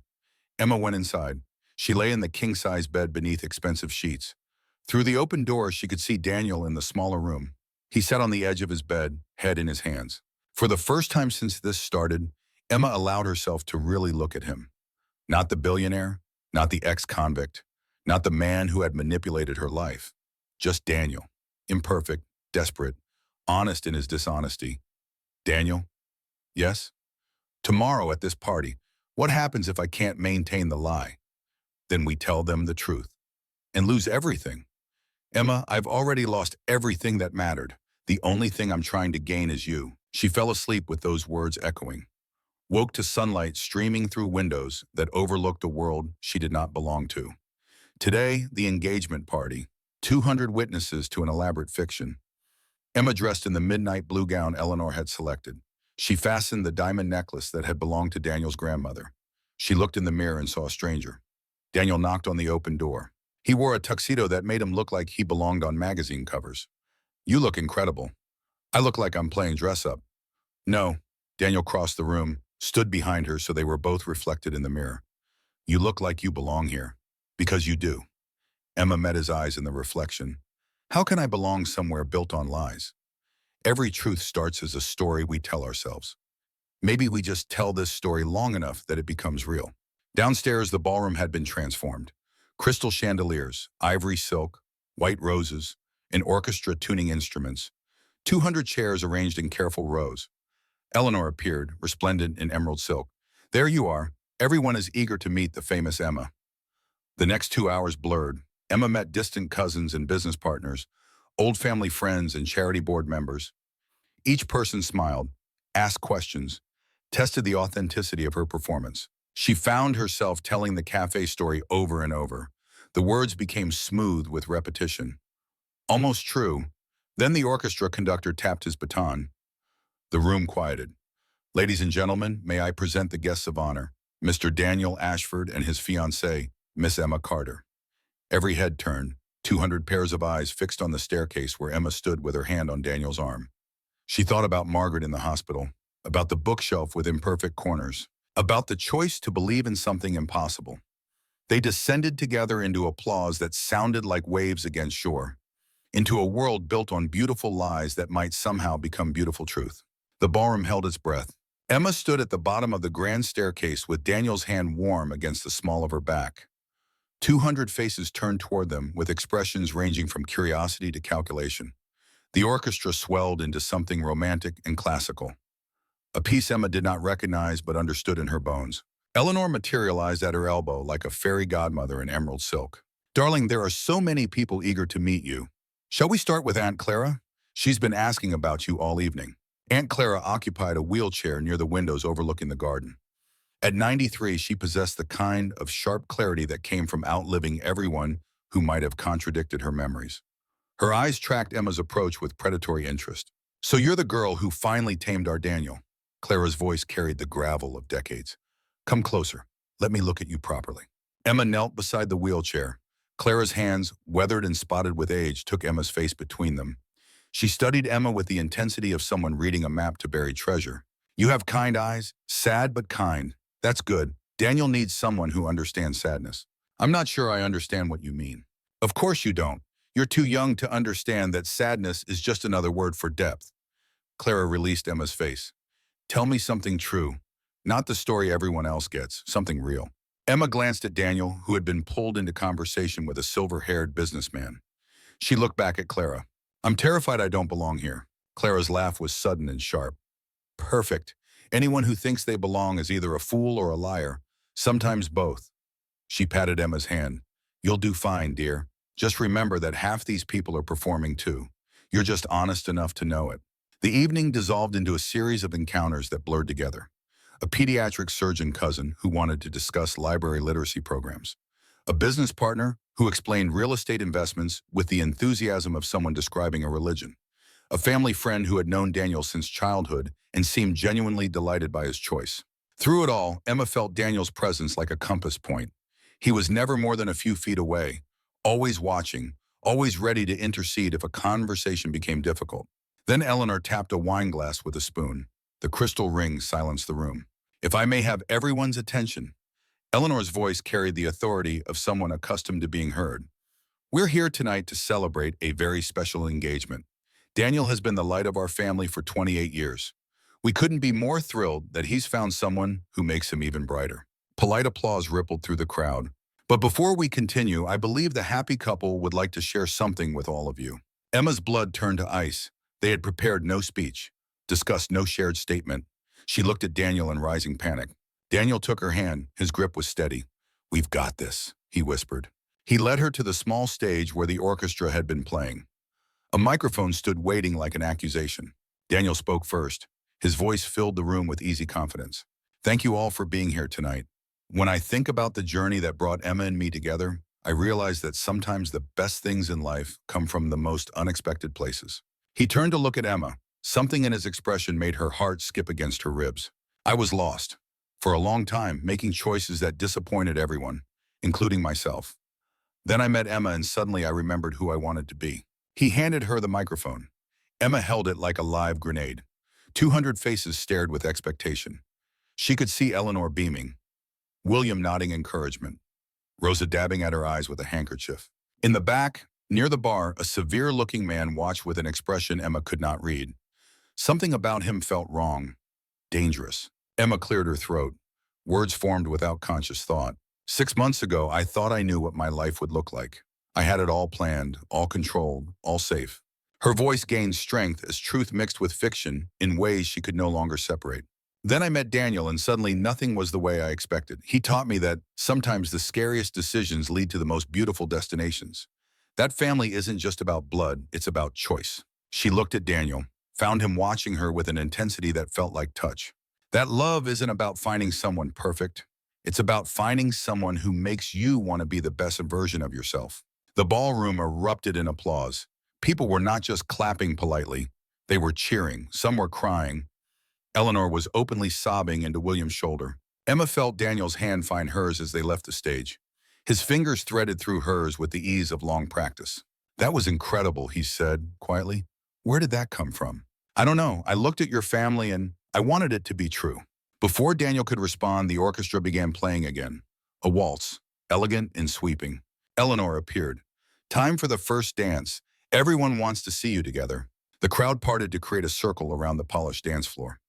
Emma went inside. She lay in the king-size bed beneath expensive sheets. Through the open door, she could see Daniel in the smaller room. He sat on the edge of his bed, head in his hands. For the first time since this started, Emma allowed herself to really look at him. Not the billionaire, not the ex-convict, not the man who had manipulated her life. Just Daniel, imperfect, desperate, honest in his dishonesty. Daniel? Yes? Tomorrow at this party, what happens if I can't maintain the lie? Then we tell them the truth and lose everything. Emma, I've already lost everything that mattered. The only thing I'm trying to gain is you. She fell asleep with those words echoing, woke to sunlight streaming through windows that overlooked a world she did not belong to. Today, the engagement party, 200 witnesses to an elaborate fiction. Emma dressed in the midnight blue gown Eleanor had selected. She fastened the diamond necklace that had belonged to Daniel's grandmother. She looked in the mirror and saw a stranger. Daniel knocked on the open door. He wore a tuxedo that made him look like he belonged on magazine covers. You look incredible. I look like I'm playing dress-up. No. Daniel crossed the room, stood behind her so they were both reflected in the mirror. You look like you belong here. Because you do. Emma met his eyes in the reflection. How can I belong somewhere built on lies? Every truth starts as a story we tell ourselves. Maybe we just tell this story long enough that it becomes real. Downstairs, the ballroom had been transformed. Crystal chandeliers, ivory silk, white roses, an orchestra tuning instruments, 200 chairs arranged in careful rows. Eleanor appeared, resplendent in emerald silk. There you are. Everyone is eager to meet the famous Emma. The next 2 hours blurred. Emma met distant cousins and business partners, old family friends and charity board members. Each person smiled, asked questions, tested the authenticity of her performance. She found herself telling the cafe story over and over. The words became smooth with repetition. Almost true. Then the orchestra conductor tapped his baton. The room quieted. Ladies and gentlemen, may I present the guests of honor, Mr. Daniel Ashford and his fiancée, Miss Emma Carter. Every head turned, 200 pairs of eyes fixed on the staircase where Emma stood with her hand on Daniel's arm. She thought about Margaret in the hospital, about the bookshelf with imperfect corners, about the choice to believe in something impossible. They descended together into applause that sounded like waves against shore, into a world built on beautiful lies that might somehow become beautiful truth. The ballroom held its breath. Emma stood at the bottom of the grand staircase with Daniel's hand warm against the small of her back. 200 faces turned toward them with expressions ranging from curiosity to calculation. The orchestra swelled into something romantic and classical, a piece Emma did not recognize but understood in her bones. Eleanor materialized at her elbow like a fairy godmother in emerald silk. Darling, there are so many people eager to meet you. Shall we start with Aunt Clara? She's been asking about you all evening. Aunt Clara occupied a wheelchair near the windows overlooking the garden. At 93, she possessed the kind of sharp clarity that came from outliving everyone who might have contradicted her memories. Her eyes tracked Emma's approach with predatory interest. So you're the girl who finally tamed our Daniel. Clara's voice carried the gravel of decades. Come closer. Let me look at you properly. Emma knelt beside the wheelchair. Clara's hands, weathered and spotted with age, took Emma's face between them. She studied Emma with the intensity of someone reading a map to buried treasure. You have kind eyes, sad but kind. That's good. Daniel needs someone who understands sadness. I'm not sure I understand what you mean. Of course you don't. You're too young to understand that sadness is just another word for depth. Clara released Emma's face. Tell me something true. Not the story everyone else gets, something real. Emma glanced at Daniel, who had been pulled into conversation with a silver-haired businessman. She looked back at Clara. I'm terrified I don't belong here. Clara's laugh was sudden and sharp. Perfect. Anyone who thinks they belong is either a fool or a liar, sometimes both. She patted Emma's hand. You'll do fine, dear. Just remember that half these people are performing too. You're just honest enough to know it. The evening dissolved into a series of encounters that blurred together. A pediatric surgeon cousin who wanted to discuss library literacy programs. A business partner who explained real estate investments with the enthusiasm of someone describing a religion. A family friend who had known Daniel since childhood and seemed genuinely delighted by his choice. Through it all, Emma felt Daniel's presence like a compass point. He was never more than a few feet away, always watching, always ready to intercede if a conversation became difficult. Then Eleanor tapped a wine glass with a spoon. The crystal ring silenced the room. If I may have everyone's attention. Eleanor's voice carried the authority of someone accustomed to being heard. We're here tonight to celebrate a very special engagement. Daniel has been the light of our family for 28 years. We couldn't be more thrilled that he's found someone who makes him even brighter. Polite applause rippled through the crowd. But before we continue, I believe the happy couple would like to share something with all of you. Emma's blood turned to ice. They had prepared no speech, discussed no shared statement. She looked at Daniel in rising panic. Daniel took her hand. His grip was steady. "We've got this," he whispered. He led her to the small stage where the orchestra had been playing. A microphone stood waiting like an accusation. Daniel spoke first. His voice filled the room with easy confidence. "Thank you all for being here tonight. When I think about the journey that brought Emma and me together, I realize that sometimes the best things in life come from the most unexpected places." He turned to look at Emma. Something in his expression made her heart skip against her ribs. "I was lost. For a long time, making choices that disappointed everyone, including myself. Then I met Emma and suddenly I remembered who I wanted to be." He handed her the microphone. Emma held it like a live grenade. 200 faces stared with expectation. She could see Eleanor beaming, William nodding encouragement, Rosa dabbing at her eyes with a handkerchief. In the back, near the bar, a severe-looking man watched with an expression Emma could not read. Something about him felt wrong, dangerous. Emma cleared her throat. Words formed without conscious thought. 6 months ago, I thought I knew what my life would look like. I had it all planned, all controlled, all safe. Her voice gained strength as truth mixed with fiction in ways she could no longer separate. Then I met Daniel and suddenly nothing was the way I expected. He taught me that sometimes the scariest decisions lead to the most beautiful destinations. That family isn't just about blood, it's about choice. She looked at Daniel, found him watching her with an intensity that felt like touch. That love isn't about finding someone perfect. It's about finding someone who makes you want to be the best version of yourself. The ballroom erupted in applause. People were not just clapping politely. They were cheering. Some were crying. Eleanor was openly sobbing into William's shoulder. Emma felt Daniel's hand find hers as they left the stage. His fingers threaded through hers with the ease of long practice. "That was incredible," he said quietly. "Where did that come from?" "I don't know. I looked at your family and I wanted it to be true." Before Daniel could respond, the orchestra began playing again. A waltz, elegant and sweeping. Eleanor appeared. "Time for the first dance. Everyone wants to see you together." The crowd parted to create a circle around the polished dance floor.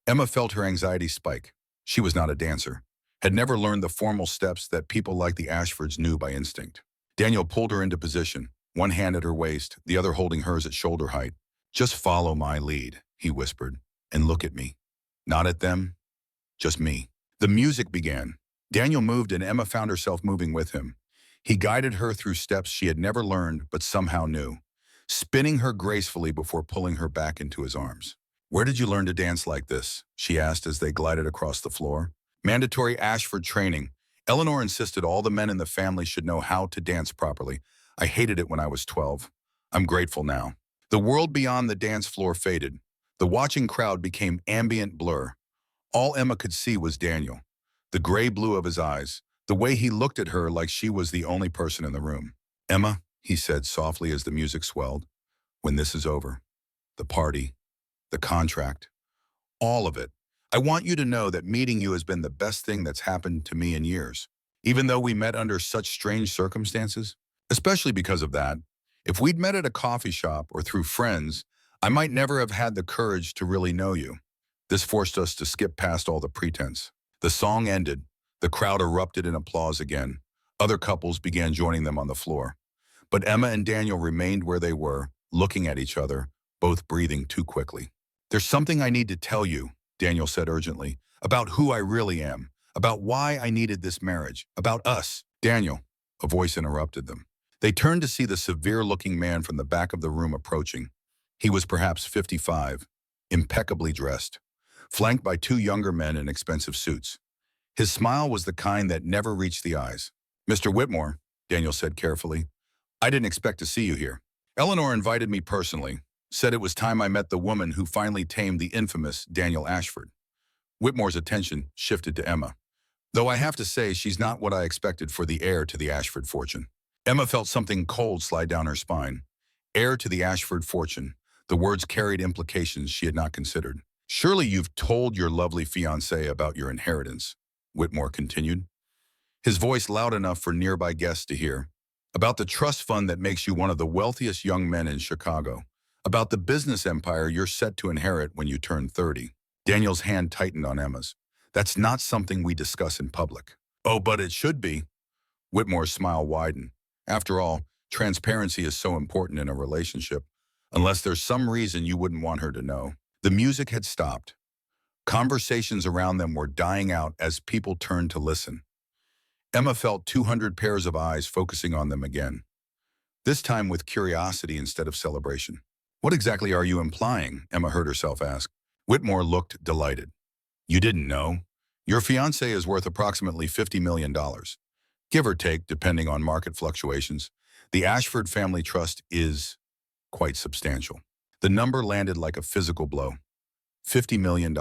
Emma felt her anxiety spike. She was not a dancer, had never learned the formal steps that people like the Ashfords knew by instinct. Daniel pulled her into position, one hand at her waist, the other holding hers at shoulder height. "Just follow my lead," he whispered, "and look at me. Not at them, just me." The music began. Daniel moved and Emma found herself moving with him. He guided her through steps she had never learned but somehow knew, spinning her gracefully before pulling her back into his arms. "Where did you learn to dance like this?" she asked as they glided across the floor. "Mandatory Ashford training. Eleanor insisted all the men in the family should know how to dance properly. I hated it when I was 12. I'm grateful now." The world beyond the dance floor faded. The watching crowd became ambient blur. All Emma could see was Daniel, the gray blue of his eyes, the way he looked at her like she was the only person in the room. "Emma," he said softly as the music swelled, "when this is over, the party, the contract, all of it, I want you to know that meeting you has been the best thing that's happened to me in years. Even though we met under such strange circumstances, especially because of that, if we'd met at a coffee shop or through friends, I might never have had the courage to really know you. This forced us to skip past all the pretense." The song ended. The crowd erupted in applause again. Other couples began joining them on the floor. But Emma and Daniel remained where they were, looking at each other, both breathing too quickly. "There's something I need to tell you," Daniel said urgently, "about who I really am, about why I needed this marriage, about us." "Daniel," a voice interrupted them. They turned to see the severe-looking man from the back of the room approaching. He was perhaps 55, impeccably dressed, flanked by two younger men in expensive suits. His smile was the kind that never reached the eyes. "Mr. Whitmore," Daniel said carefully, "I didn't expect to see you here. Eleanor invited me personally, said it was time I met the woman who finally tamed the infamous Daniel Ashford." Whitmore's attention shifted to Emma. "Though I have to say she's not what I expected for the heir to the Ashford fortune." Emma felt something cold slide down her spine. Heir to the Ashford fortune. The words carried implications she had not considered. "Surely you've told your lovely fiancé about your inheritance," Whitmore continued, his voice loud enough for nearby guests to hear. "About the trust fund that makes you one of the wealthiest young men in Chicago. About the business empire you're set to inherit when you turn 30. Daniel's hand tightened on Emma's. "That's not something we discuss in public." "Oh, but it should be." Whitmore's smile widened. "After all, transparency is so important in a relationship, unless there's some reason you wouldn't want her to know." The music had stopped. Conversations around them were dying out as people turned to listen. Emma felt 200 pairs of eyes focusing on them again, this time with curiosity instead of celebration. "What exactly are you implying?" Emma heard herself ask. Whitmore looked delighted. "You didn't know? Your fiancé is worth approximately $50 million, give or take, depending on market fluctuations. The Ashford family trust is quite substantial." The number landed like a physical blow. $50 million.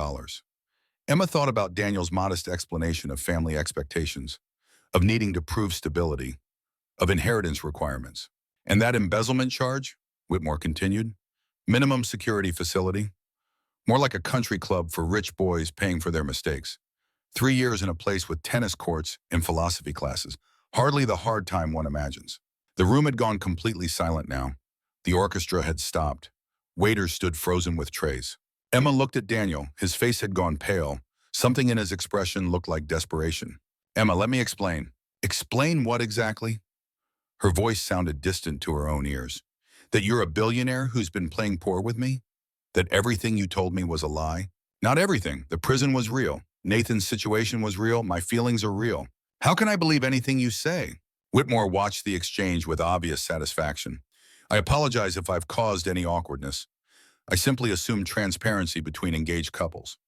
Emma thought about Daniel's modest explanation of family expectations, of needing to prove stability, of inheritance requirements. "And that embezzlement charge?" Whitmore continued. "Minimum security facility? More like a country club for rich boys paying for their mistakes. 3 years in a place with tennis courts and philosophy classes. Hardly the hard time one imagines." The room had gone completely silent now. The orchestra had stopped. Waiters stood frozen with trays. Emma looked at Daniel. His face had gone pale. Something in his expression looked like desperation. "Emma, let me explain." "Explain what exactly?" Her voice sounded distant to her own ears. "That you're a billionaire who's been playing poor with me? That everything you told me was a lie?" "Not everything. The prison was real. Nathan's situation was real. My feelings are real." "How can I believe anything you say?" Whitmore watched the exchange with obvious satisfaction. "I apologize if I've caused any awkwardness. I simply assumed transparency between engaged couples.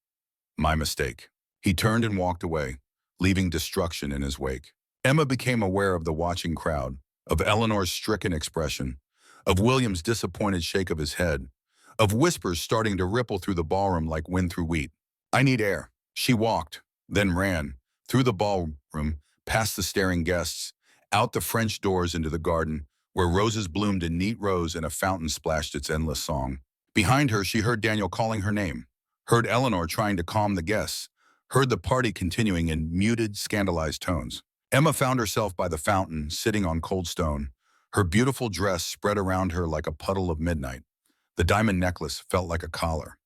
My mistake." He turned and walked away, leaving destruction in his wake. Emma became aware of the watching crowd, of Eleanor's stricken expression, of William's disappointed shake of his head, of whispers starting to ripple through the ballroom like wind through wheat. "I need air." She walked, then ran, through the ballroom, past the staring guests, out the French doors into the garden, where roses bloomed in neat rows and a fountain splashed its endless song. Behind her, she heard Daniel calling her name, heard Eleanor trying to calm the guests, heard the party continuing in muted, scandalized tones. Emma found herself by the fountain, sitting on cold stone, her beautiful dress spread around her like a puddle of midnight. The diamond necklace felt like a collar.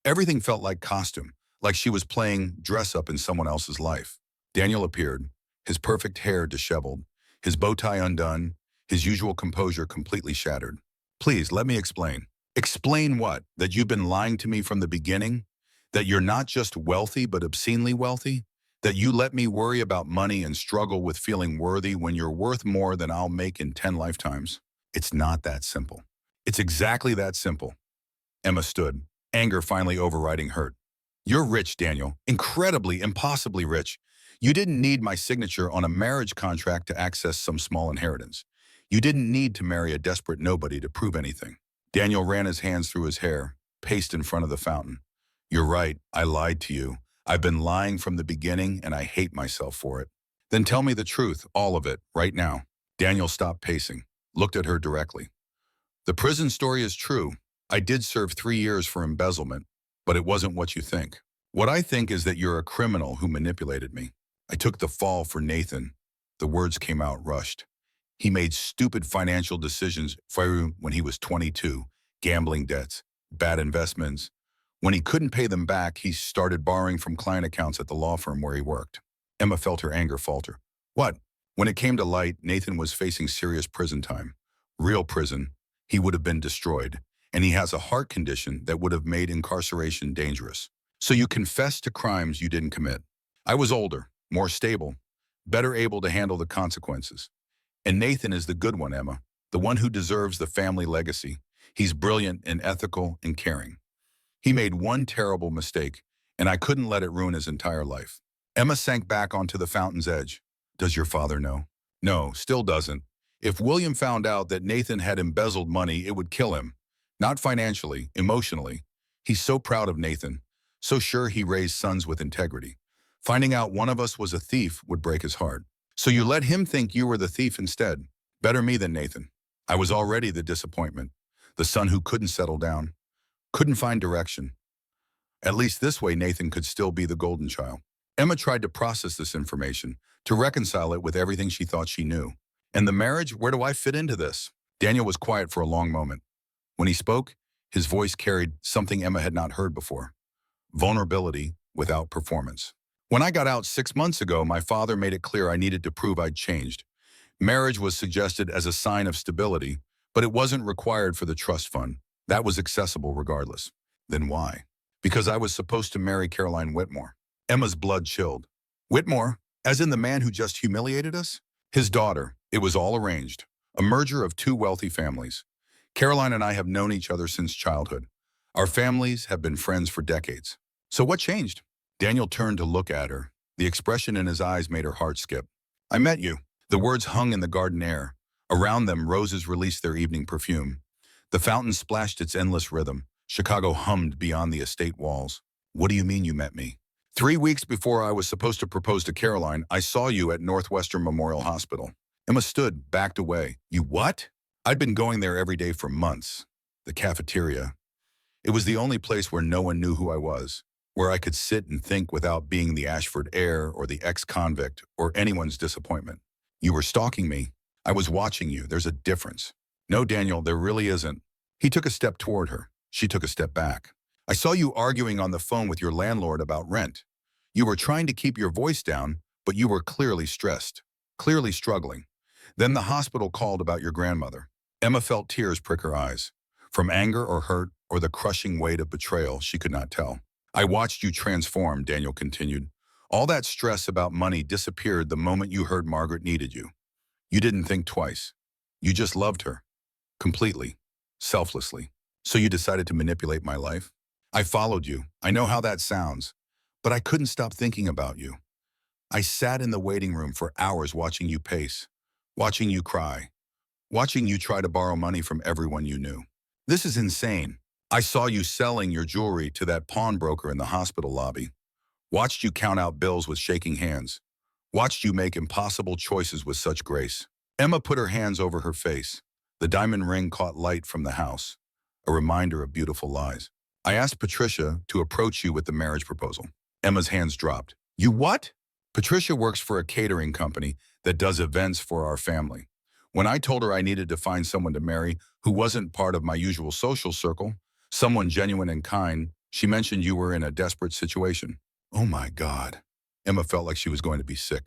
Everything felt like costume, like she was playing dress-up in someone else's life. Daniel appeared, his perfect hair disheveled, his bow tie undone, his usual composure completely shattered. "Please, let me explain." "Explain what? That you've been lying to me from the beginning? That you're not just wealthy, but obscenely wealthy? That you let me worry about money and struggle with feeling worthy when you're worth more than I'll make in 10 lifetimes? It's not that simple." "It's exactly that simple." Emma stood, anger finally overriding hurt. "You're rich, Daniel. Incredibly, impossibly rich. You didn't need my signature on a marriage contract to access some small inheritance. You didn't need to marry a desperate nobody to prove anything." Daniel ran his hands through his hair, paced in front of the fountain. "You're right. I lied to you. I've been lying from the beginning, and I hate myself for it." "Then tell me the truth, all of it, right now." Daniel stopped pacing, looked at her directly. "The prison story is true. I did serve 3 years for embezzlement, but it wasn't what you think. What I think is that you're a criminal who manipulated me. I took the fall for Nathan." The words came out rushed. "He made stupid financial decisions when he was 22, gambling debts, bad investments. When he couldn't pay them back, he started borrowing from client accounts at the law firm where he worked." Emma felt her anger falter. "What?" "When it came to light, Nathan was facing serious prison time. Real prison. He would have been destroyed. And he has a heart condition that would have made incarceration dangerous. So you confessed to crimes you didn't commit." "I was older, more stable, better able to handle the consequences." And Nathan is the good one, Emma, the one who deserves the family legacy. He's brilliant and ethical and caring. He made one terrible mistake, and I couldn't let it ruin his entire life. Emma sank back onto the fountain's edge. Does your father know? No, still doesn't. If William found out that Nathan had embezzled money, it would kill him. Not financially, emotionally. He's so proud of Nathan, so sure he raised sons with integrity. Finding out one of us was a thief would break his heart. So you let him think you were the thief instead. Better me than Nathan. I was already the disappointment, the son who couldn't settle down, couldn't find direction. At least this way Nathan could still be the golden child. Emma tried to process this information, to reconcile it with everything she thought she knew. And the marriage, where do I fit into this? Daniel was quiet for a long moment. When he spoke, his voice carried something Emma had not heard before. Vulnerability without performance. When I got out 6 months ago, my father made it clear I needed to prove I'd changed. Marriage was suggested as a sign of stability, but it wasn't required for the trust fund. That was accessible regardless. Then why? Because I was supposed to marry Caroline Whitmore. Emma's blood chilled. Whitmore, as in the man who just humiliated us? His daughter. It was all arranged. A merger of two wealthy families. Caroline and I have known each other since childhood. Our families have been friends for decades. So what changed? Daniel turned to look at her. The expression in his eyes made her heart skip. I met you. The words hung in the garden air. Around them, roses released their evening perfume. The fountain splashed its endless rhythm. Chicago hummed beyond the estate walls. What do you mean you met me? 3 weeks before I was supposed to propose to Caroline, I saw you at Northwestern Memorial Hospital. Emma stood, backed away. You what? I'd been going there every day for months. The cafeteria. It was the only place where no one knew who I was, where I could sit and think without being the Ashford heir or the ex-convict or anyone's disappointment. You were stalking me. I was watching you. There's a difference. No, Daniel, there really isn't. He took a step toward her. She took a step back. I saw you arguing on the phone with your landlord about rent. You were trying to keep your voice down, but you were clearly stressed, clearly struggling. Then the hospital called about your grandmother. Emma felt tears prick her eyes. From anger or hurt or the crushing weight of betrayal, she could not tell. I watched you transform, Daniel continued. All that stress about money disappeared the moment you heard Margaret needed you. You didn't think twice. You just loved her. Completely. Selflessly. So you decided to manipulate my life? I followed you. I know how that sounds. But I couldn't stop thinking about you. I sat in the waiting room for hours watching you pace, watching you cry, watching you try to borrow money from everyone you knew. This is insane. I saw you selling your jewelry to that pawnbroker in the hospital lobby. Watched you count out bills with shaking hands. Watched you make impossible choices with such grace. Emma put her hands over her face. The diamond ring caught light from the house, a reminder of beautiful lies. I asked Patricia to approach you with the marriage proposal. Emma's hands dropped. You what? Patricia works for a catering company that does events for our family. When I told her I needed to find someone to marry who wasn't part of my usual social circle, someone genuine and kind, she mentioned you were in a desperate situation. Oh my God. Emma felt like she was going to be sick.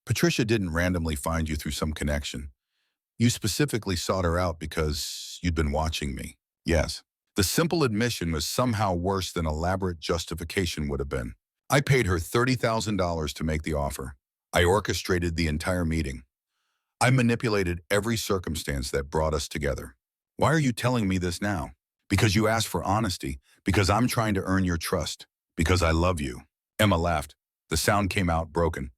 Patricia didn't randomly find you through some connection. You specifically sought her out because you'd been watching me. Yes. The simple admission was somehow worse than elaborate justification would have been. I paid her $30,000 to make the offer. I orchestrated the entire meeting. I manipulated every circumstance that brought us together. Why are you telling me this now? Because you asked for honesty, because I'm trying to earn your trust, because I love you. Emma laughed. The sound came out broken.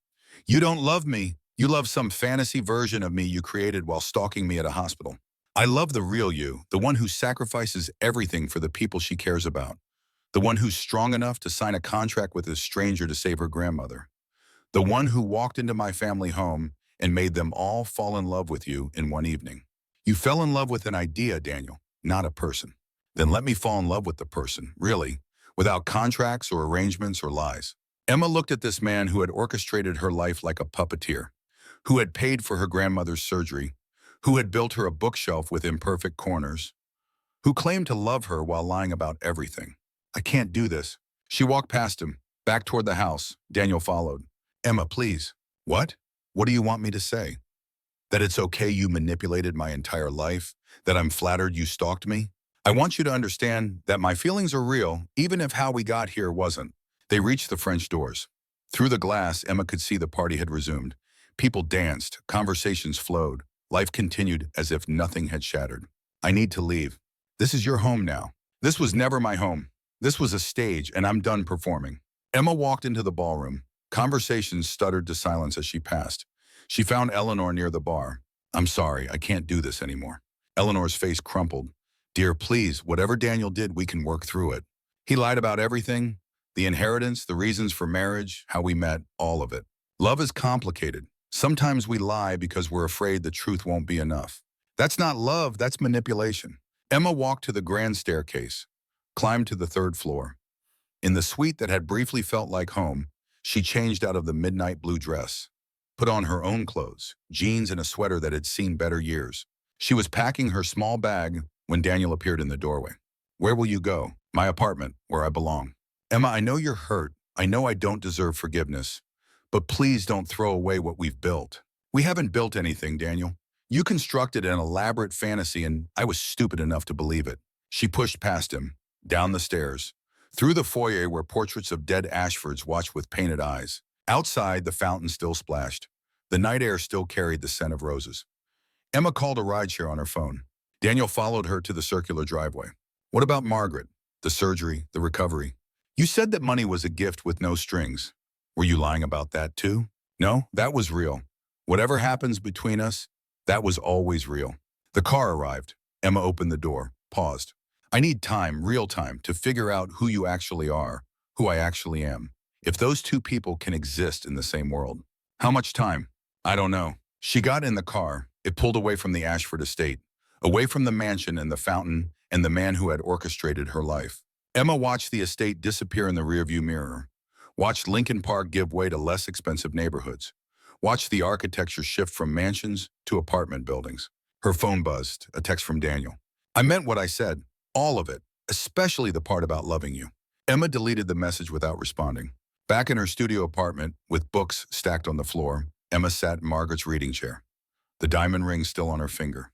You don't love me. You love some fantasy version of me you created while stalking me at a hospital. I love the real you, the one who sacrifices everything for the people she cares about, the one who's strong enough to sign a contract with a stranger to save her grandmother, the one who walked into my family home and made them all fall in love with you in one evening. You fell in love with an idea, Daniel, not a person. Then let me fall in love with the person, really, without contracts or arrangements or lies. Emma looked at this man who had orchestrated her life like a puppeteer, who had paid for her grandmother's surgery, who had built her a bookshelf with imperfect corners, who claimed to love her while lying about everything. I can't do this. She walked past him, back toward the house. Daniel followed. Emma, please. What? What do you want me to say? That it's okay you manipulated my entire life? That I'm flattered you stalked me? I want you to understand that my feelings are real, even if how we got here wasn't. They reached the French doors. Through the glass, Emma could see the party had resumed. People danced, conversations flowed. Life continued as if nothing had shattered. I need to leave. This is your home now. This was never my home. This was a stage, and I'm done performing. Emma walked into the ballroom. Conversations stuttered to silence as she passed. She found Eleanor near the bar. I'm sorry, I can't do this anymore. Eleanor's face crumpled. Dear, please, whatever Daniel did, we can work through it. He lied about everything, the inheritance, the reasons for marriage, how we met, all of it. Love is complicated. Sometimes we lie because we're afraid the truth won't be enough. That's not love, that's manipulation. Emma walked to the grand staircase, climbed to the third floor. In the suite that had briefly felt like home, she changed out of the midnight blue dress, put on her own clothes, jeans and a sweater that had seen better years. She was packing her small bag when Daniel appeared in the doorway. Where will you go? My apartment, where I belong. Emma, I know you're hurt. I know I don't deserve forgiveness. But please don't throw away what we've built. We haven't built anything, Daniel. You constructed an elaborate fantasy and I was stupid enough to believe it. She pushed past him, down the stairs, through the foyer where portraits of dead Ashfords watched with painted eyes. Outside, the fountain still splashed. The night air still carried the scent of roses. Emma called a rideshare on her phone. Daniel followed her to the circular driveway. What about Margaret? The surgery, the recovery? You said that money was a gift with no strings. Were you lying about that too? No, that was real. Whatever happens between us, that was always real. The car arrived. Emma opened the door, paused. I need time, real time, to figure out who you actually are, who I actually am. If those two people can exist in the same world. How much time? I don't know. She got in the car. It pulled away from the Ashford estate, away from the mansion and the fountain and the man who had orchestrated her life. Emma watched the estate disappear in the rearview mirror, watched Lincoln Park give way to less expensive neighborhoods, watched the architecture shift from mansions to apartment buildings. Her phone buzzed, a text from Daniel. I meant what I said, all of it, especially the part about loving you. Emma deleted the message without responding. Back in her studio apartment, with books stacked on the floor, Emma sat in Margaret's reading chair, the diamond ring still on her finger.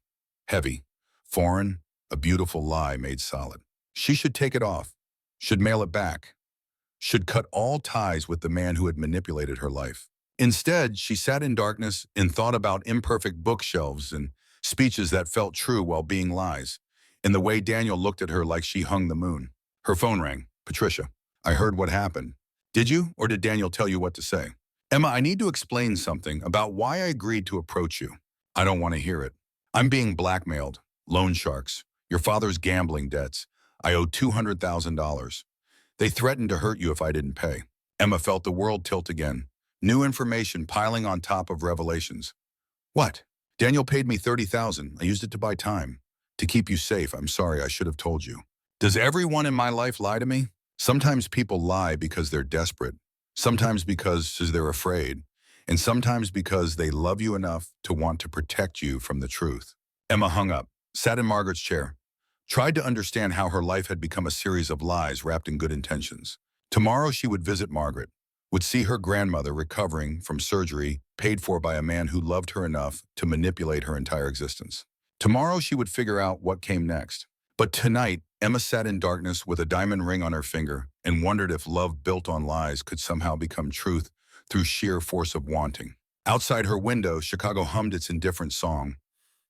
Heavy, foreign, a beautiful lie made solid. She should take it off, should mail it back, should cut all ties with the man who had manipulated her life. Instead, she sat in darkness and thought about imperfect bookshelves and speeches that felt true while being lies, and the way Daniel looked at her like she hung the moon. Her phone rang. Patricia, I heard what happened. Did you, or did Daniel tell you what to say? Emma, I need to explain something about why I agreed to approach you. I don't want to hear it. I'm being blackmailed. Loan sharks. Your father's gambling debts. I owe $200,000. They threatened to hurt you if I didn't pay. Emma felt the world tilt again. New information piling on top of revelations. What? Daniel paid me $30,000. I used it to buy time. To keep you safe. I'm sorry, I should have told you. Does everyone in my life lie to me? Sometimes people lie because they're desperate. Sometimes because they're afraid. And sometimes because they love you enough to want to protect you from the truth. Emma hung up, sat in Margaret's chair, tried to understand how her life had become a series of lies wrapped in good intentions. Tomorrow she would visit Margaret, would see her grandmother recovering from surgery paid for by a man who loved her enough to manipulate her entire existence. Tomorrow she would figure out what came next. But tonight, Emma sat in darkness with a diamond ring on her finger and wondered if love built on lies could somehow become truth through sheer force of wanting. Outside her window, Chicago hummed its indifferent song.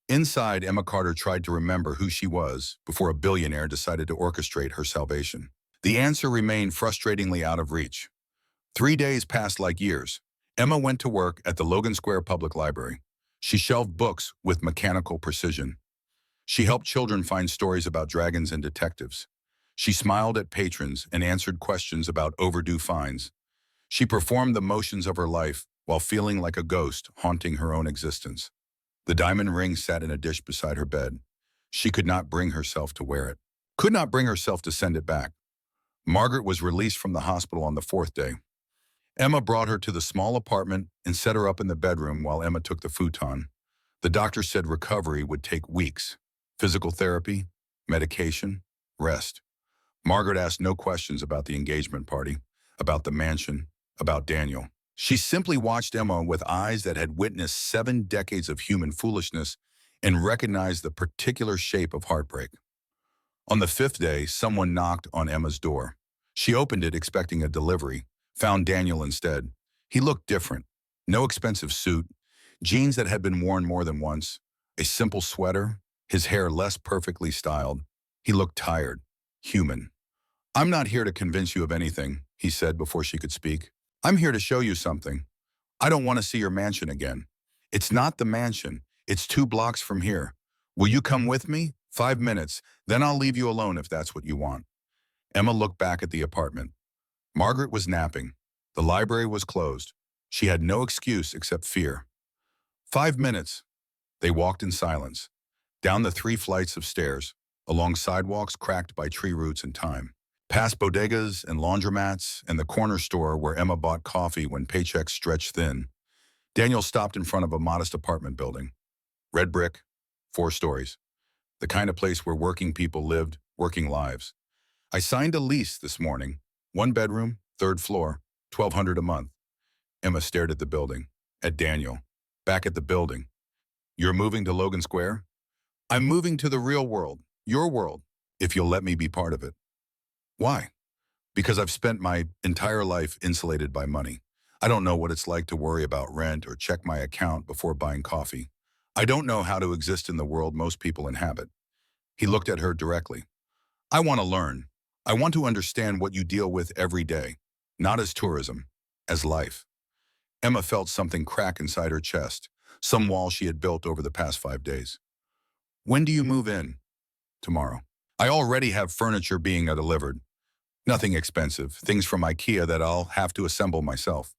Inside, Emma Carter tried to remember who she was before a billionaire decided to orchestrate her salvation. The answer remained frustratingly out of reach. 3 days passed like years. Emma went to work at the Logan Square Public Library. She shelved books with mechanical precision. She helped children find stories about dragons and detectives. She smiled at patrons and answered questions about overdue fines. She performed the motions of her life while feeling like a ghost haunting her own existence. The diamond ring sat in a dish beside her bed. She could not bring herself to wear it, could not bring herself to send it back. Margaret was released from the hospital on the 4th day. Emma brought her to the small apartment and set her up in the bedroom while Emma took the futon. The doctor said recovery would take weeks. Physical therapy, medication, rest. Margaret asked no questions about the engagement party, about the mansion, about Daniel. She simply watched Emma with eyes that had witnessed 7 decades of human foolishness and recognized the particular shape of heartbreak. On the 5th day, someone knocked on Emma's door. She opened it expecting a delivery, found Daniel instead. He looked different. No expensive suit, Jeans that had been worn more than once, a simple sweater, his hair less perfectly styled. He looked tired, human. "I'm not here to convince you of anything," he said before she could speak. "I'm here to show you something. I don't want to see your mansion again. It's not the mansion. It's 2 blocks from here. Will you come with me? 5 minutes. Then I'll leave you alone if that's what you want." Emma looked back at the apartment. Margaret was napping. The library was closed. She had no excuse except fear. 5 minutes. They walked in silence, down the 3 flights of stairs, along sidewalks cracked by tree roots and time, past bodegas and laundromats and the corner store where Emma bought coffee when paychecks stretched thin. Daniel stopped in front of a modest apartment building. Red brick, 4 stories. The kind of place where working people lived, working lives. "I signed a lease this morning. 1 bedroom, 3rd floor, $1,200 a month." Emma stared at the building, at Daniel, back at the building. "You're moving to Logan Square?" "I'm moving to the real world, your world, if you'll let me be part of it." "Why?" "Because I've spent my entire life insulated by money. I don't know what it's like to worry about rent or check my account before buying coffee. I don't know how to exist in the world most people inhabit." He looked at her directly. "I want to learn. I want to understand what you deal with every day, not as tourism, as life." Emma felt something crack inside her chest, some wall she had built over the past 5 days. "When do you move in?" "Tomorrow. I already have furniture being delivered. Nothing expensive, things from IKEA that I'll have to assemble myself."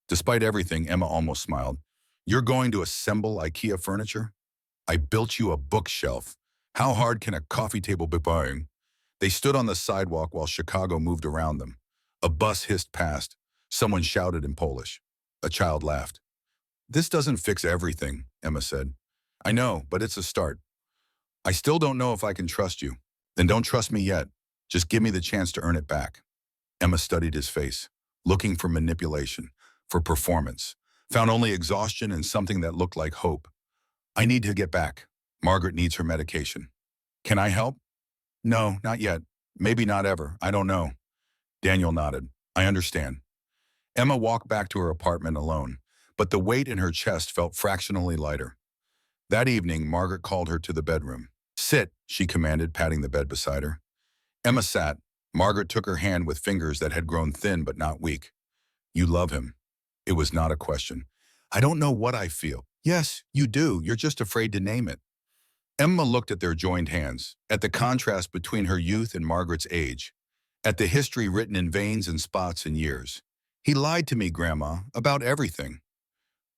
Despite everything, Emma almost smiled. "You're going to assemble IKEA furniture? I built you a bookshelf. How hard can a coffee table be buying?" They stood on the sidewalk while Chicago moved around them. A bus hissed past. Someone shouted in Polish. A child laughed. "This doesn't fix everything," Emma said. "I know, but it's a start. I still don't know if I can trust you." "Then don't trust me yet. Just give me the chance to earn it back." Emma studied his face, looking for manipulation, for performance, found only exhaustion and something that looked like hope. "I need to get back. Margaret needs her medication." "Can I help?" "No, not yet. Maybe not ever. I don't know." Daniel nodded. "I understand." Emma walked back to her apartment alone, but the weight in her chest felt fractionally lighter. That evening, Margaret called her to the bedroom. "Sit," she commanded, patting the bed beside her. Emma sat. Margaret took her hand with fingers that had grown thin but not weak. "You love him." It was not a question. "I don't know what I feel." "Yes, you do. You're just afraid to name it." Emma looked at their joined hands, at the contrast between her youth and Margaret's age, at the history written in veins and spots and years. "He lied to me, Grandma, about everything."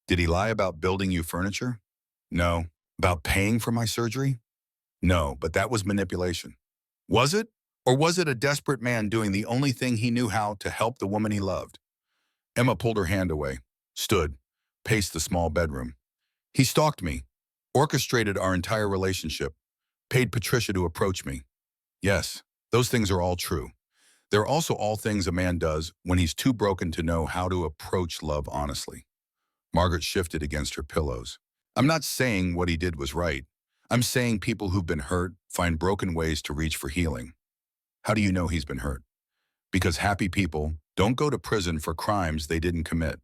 "Did he lie about building you furniture?" "No." "About paying for my surgery?" "No, but that was manipulation." "Was it? Or was it a desperate man doing the only thing he knew how to help the woman he loved?" Emma pulled her hand away, stood, paced the small bedroom. "He stalked me, orchestrated our entire relationship, paid Patricia to approach me." "Yes, those things are all true. They're also all things a man does when he's too broken to know how to approach love honestly." Margaret shifted against her pillows. "I'm not saying what he did was right. I'm saying people who've been hurt find broken ways to reach for healing." "How do you know he's been hurt?" "Because happy people don't go to prison for crimes they didn't commit.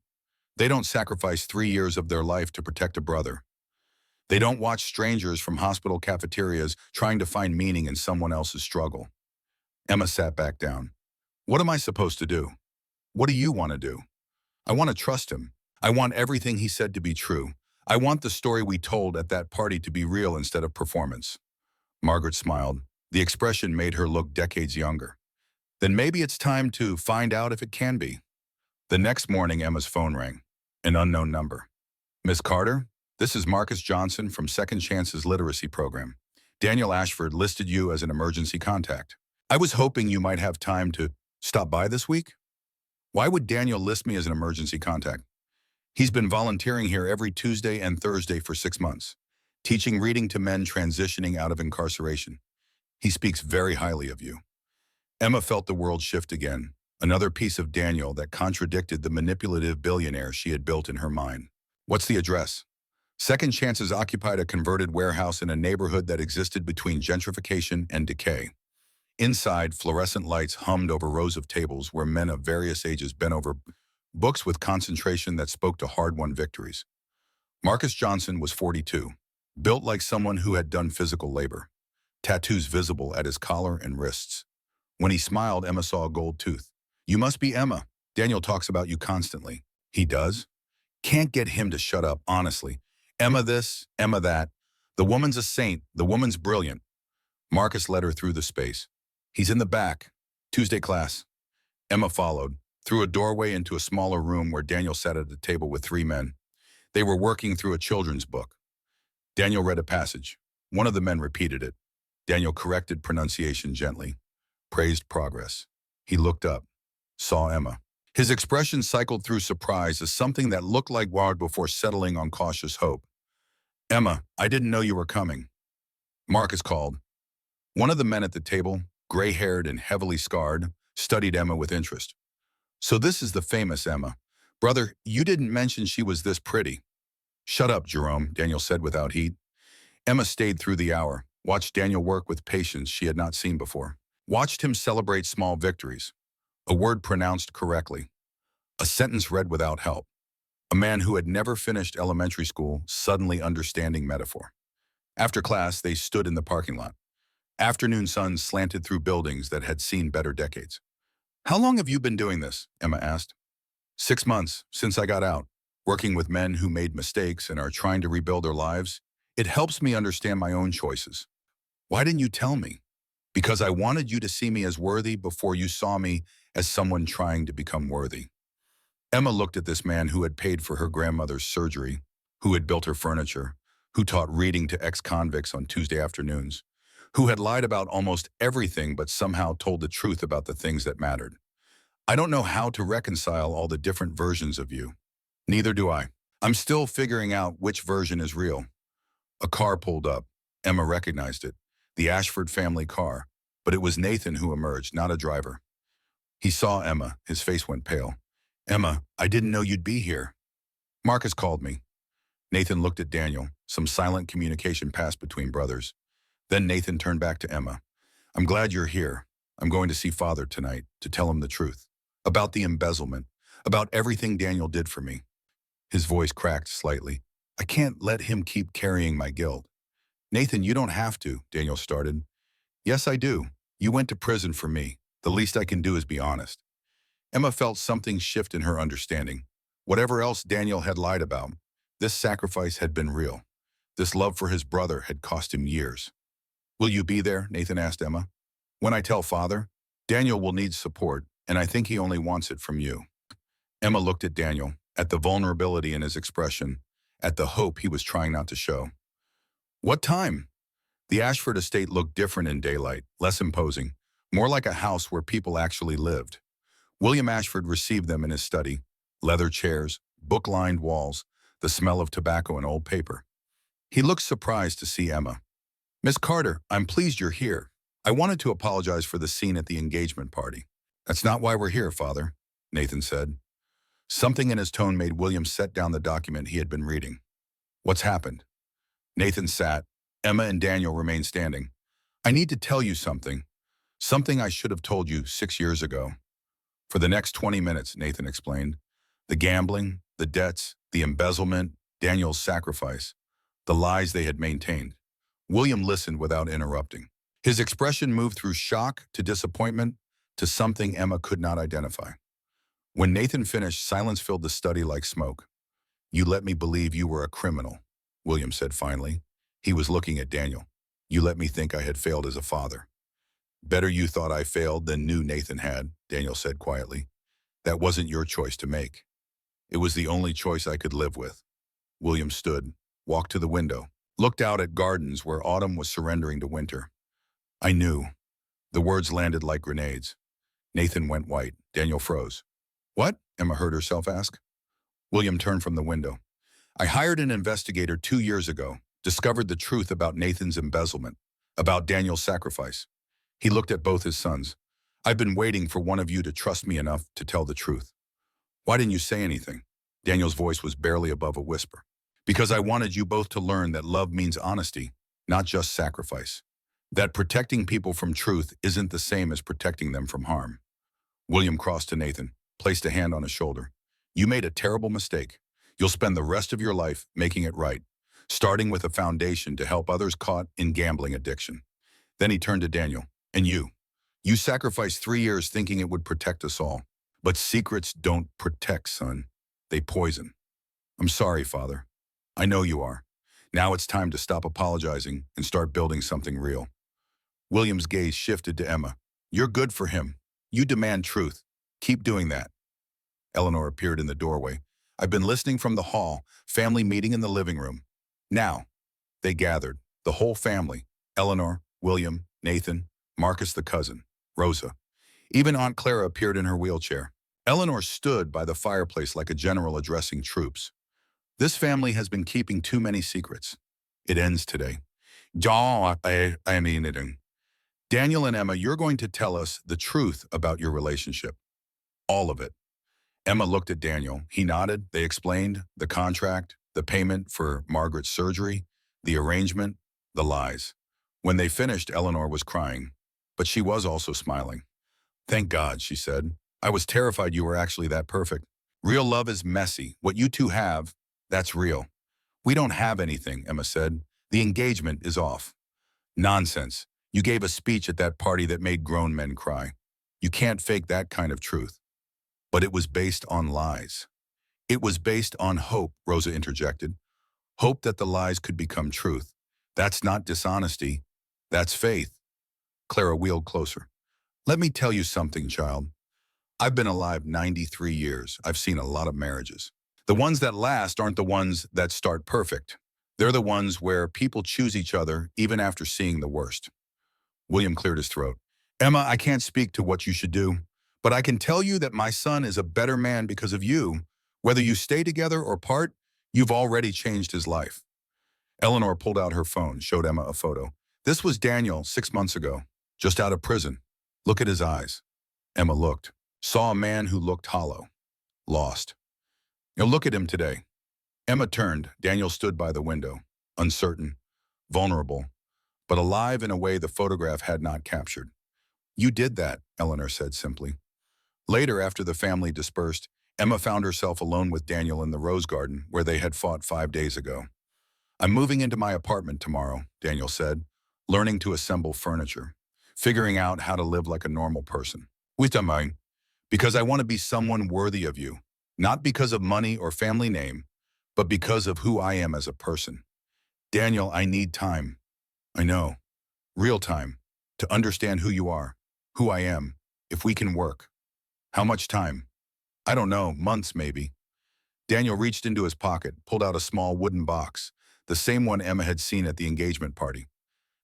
They don't sacrifice 3 years of their life to protect a brother. They don't watch strangers from hospital cafeterias trying to find meaning in someone else's struggle." Emma sat back down. "What am I supposed to do? What do you want to do?" "I want to trust him. I want everything he said to be true. I want the story we told at that party to be real instead of performance." Margaret smiled. The expression made her look decades younger. "Then maybe it's time to find out if it can be." The next morning, Emma's phone rang. An unknown number. "Miss Carter, this is Marcus Johnson from Second Chance's Literacy Program. Daniel Ashford listed you as an emergency contact. I was hoping you might have time to stop by this week." "Why would Daniel list me as an emergency contact?" "He's been volunteering here every Tuesday and Thursday for 6 months, teaching reading to men transitioning out of incarceration. He speaks very highly of you." Emma felt the world shift again, another piece of Daniel that contradicted the manipulative billionaire she had built in her mind. "What's the address?" Second Chances occupied a converted warehouse in a neighborhood that existed between gentrification and decay. Inside, fluorescent lights hummed over rows of tables where men of various ages bent over books with concentration that spoke to hard-won victories. Marcus Johnson was 42, built like someone who had done physical labor, tattoos visible at his collar and wrists. When he smiled, Emma saw a gold tooth. "You must be Emma. Daniel talks about you constantly." "He does?" Can't get him to shut up, honestly. Emma this, Emma that. The woman's a saint. The woman's brilliant. Marcus led her through the space. "He's in the back. Tuesday class." Emma followed, through a doorway into a smaller room where Daniel sat at a table with three men. They were working through a children's book. Daniel read a passage. One of the men repeated it. Daniel corrected pronunciation gently, praised progress. He looked up, saw Emma. His expression cycled through surprise as something that looked like wow before settling on cautious hope. "Emma, I didn't know you were coming." Marcus called. One of the men at the table, gray-haired and heavily scarred, studied Emma with interest. "So this is the famous Emma. Brother, you didn't mention she was this pretty." "Shut up, Jerome," Daniel said without heat. Emma stayed through the hour, watched Daniel work with patience she had not seen before, watched him celebrate small victories. A word pronounced correctly, a sentence read without help. A man who had never finished elementary school suddenly understanding metaphor. After class, they stood in the parking lot. Afternoon sun slanted through buildings that had seen better decades. "How long have you been doing this?" Emma asked. 6 months, since I got out, working with men who made mistakes and are trying to rebuild their lives. It helps me understand my own choices." "Why didn't you tell me?" "Because I wanted you to see me as worthy before you saw me as someone trying to become worthy." Emma looked at this man who had paid for her grandmother's surgery, who had built her furniture, who taught reading to ex-convicts on Tuesday afternoons, who had lied about almost everything but somehow told the truth about the things that mattered. "I don't know how to reconcile all the different versions of you." "Neither do I. I'm still figuring out which version is real." A car pulled up. Emma recognized it, the Ashford family car, but it was Nathan who emerged, not a driver. He saw Emma. His face went pale. "Emma, I didn't know you'd be here." "Marcus called me." Nathan looked at Daniel. Some silent communication passed between brothers. Then Nathan turned back to Emma. "I'm glad you're here. I'm going to see Father tonight to tell him the truth. About the embezzlement. About everything Daniel did for me." His voice cracked slightly. "I can't let him keep carrying my guilt." "Nathan, you don't have to," Daniel started. "Yes, I do. You went to prison for me. The least I can do is be honest." Emma felt something shift in her understanding. Whatever else Daniel had lied about, this sacrifice had been real. This love for his brother had cost him years. "Will you be there?" Nathan asked Emma. "When I tell Father, Daniel will need support, and I think he only wants it from you." Emma looked at Daniel, at the vulnerability in his expression, at the hope he was trying not to show. "What time?" The Ashford estate looked different in daylight, less imposing, more like a house where people actually lived. William Ashford received them in his study, leather chairs, book-lined walls, the smell of tobacco and old paper. He looked surprised to see Emma. "Miss Carter, I'm pleased you're here. I wanted to apologize for the scene at the engagement party." "That's not why we're here, Father," Nathan said. Something in his tone made William set down the document he had been reading. "What's happened?" Nathan sat. Emma and Daniel remained standing. "I need to tell you something. Something I should have told you 6 years ago." "For the next 20 minutes, Nathan explained. The gambling, the debts, the embezzlement, Daniel's sacrifice, the lies they had maintained. William listened without interrupting. His expression moved through shock to disappointment to something Emma could not identify. When Nathan finished, silence filled the study like smoke. "You let me believe you were a criminal," William said finally. He was looking at Daniel. "You let me think I had failed as a father." "Better you thought I failed than knew Nathan had," Daniel said quietly. "That wasn't your choice to make. It was the only choice I could live with." William stood, walked to the window, looked out at gardens where autumn was surrendering to winter. "I knew." The words landed like grenades. Nathan went white. Daniel froze. "What?" Emma heard herself ask. William turned from the window. "I hired an investigator 2 years ago, discovered the truth about Nathan's embezzlement, about Daniel's sacrifice." He looked at both his sons. "I've been waiting for one of you to trust me enough to tell the truth." "Why didn't you say anything?" Daniel's voice was barely above a whisper. "Because I wanted you both to learn that love means honesty, not just sacrifice. That protecting people from truth isn't the same as protecting them from harm." William crossed to Nathan, placed a hand on his shoulder. "You made a terrible mistake. You'll spend the rest of your life making it right, starting with a foundation to help others caught in gambling addiction. Then he turned to Daniel. And you? You sacrificed 3 years thinking it would protect us all. But secrets don't protect, son. They poison. I'm sorry, Father. I know you are. Now it's time to stop apologizing and start building something real. William's gaze shifted to Emma. You're good for him. You demand truth. Keep doing that. Eleanor appeared in the doorway. I've been listening from the hall, family meeting in the living room. Now, they gathered, the whole family, Eleanor, William, Nathan, Marcus the cousin, Rosa. Even Aunt Clara appeared in her wheelchair. Eleanor stood by the fireplace like a general addressing troops. This family has been keeping too many secrets. It ends today. I mean it. Daniel and Emma, you're going to tell us the truth about your relationship. All of it. Emma looked at Daniel. He nodded. They explained the contract, the payment for Margaret's surgery, the arrangement, the lies. When they finished, Eleanor was crying, but she was also smiling. Thank God, she said. I was terrified you were actually that perfect. Real love is messy. What you two have, that's real. We don't have anything, Emma said. The engagement is off. Nonsense. You gave a speech at that party that made grown men cry. You can't fake that kind of truth. But it was based on lies. It was based on hope, Rosa interjected. Hope that the lies could become truth. That's not dishonesty. That's faith. Clara wheeled closer. Let me tell you something, child. I've been alive 93 years. I've seen a lot of marriages. The ones that last aren't the ones that start perfect. They're the ones where people choose each other even after seeing the worst. William cleared his throat. Emma, I can't speak to what you should do, but I can tell you that my son is a better man because of you. Whether you stay together or part, you've already changed his life. Eleanor pulled out her phone, showed Emma a photo. This was Daniel 6 months ago, just out of prison. Look at his eyes. Emma looked, saw a man who looked hollow, lost. Now look at him today. Emma turned. Daniel stood by the window, uncertain, vulnerable, but alive in a way the photograph had not captured. You did that, Eleanor said simply. Later, after the family dispersed, Emma found herself alone with Daniel in the rose garden where they had fought 5 days ago. I'm moving into my apartment tomorrow, Daniel said, learning to assemble furniture, figuring out how to live like a normal person. With mine, because I want to be someone worthy of you, not because of money or family name, but because of who I am as a person. Daniel, I need time. I know, real time, to understand who you are, who I am, if we can work. How much time? I don't know, months maybe. Daniel reached into his pocket, pulled out a small wooden box, the same one Emma had seen at the engagement party.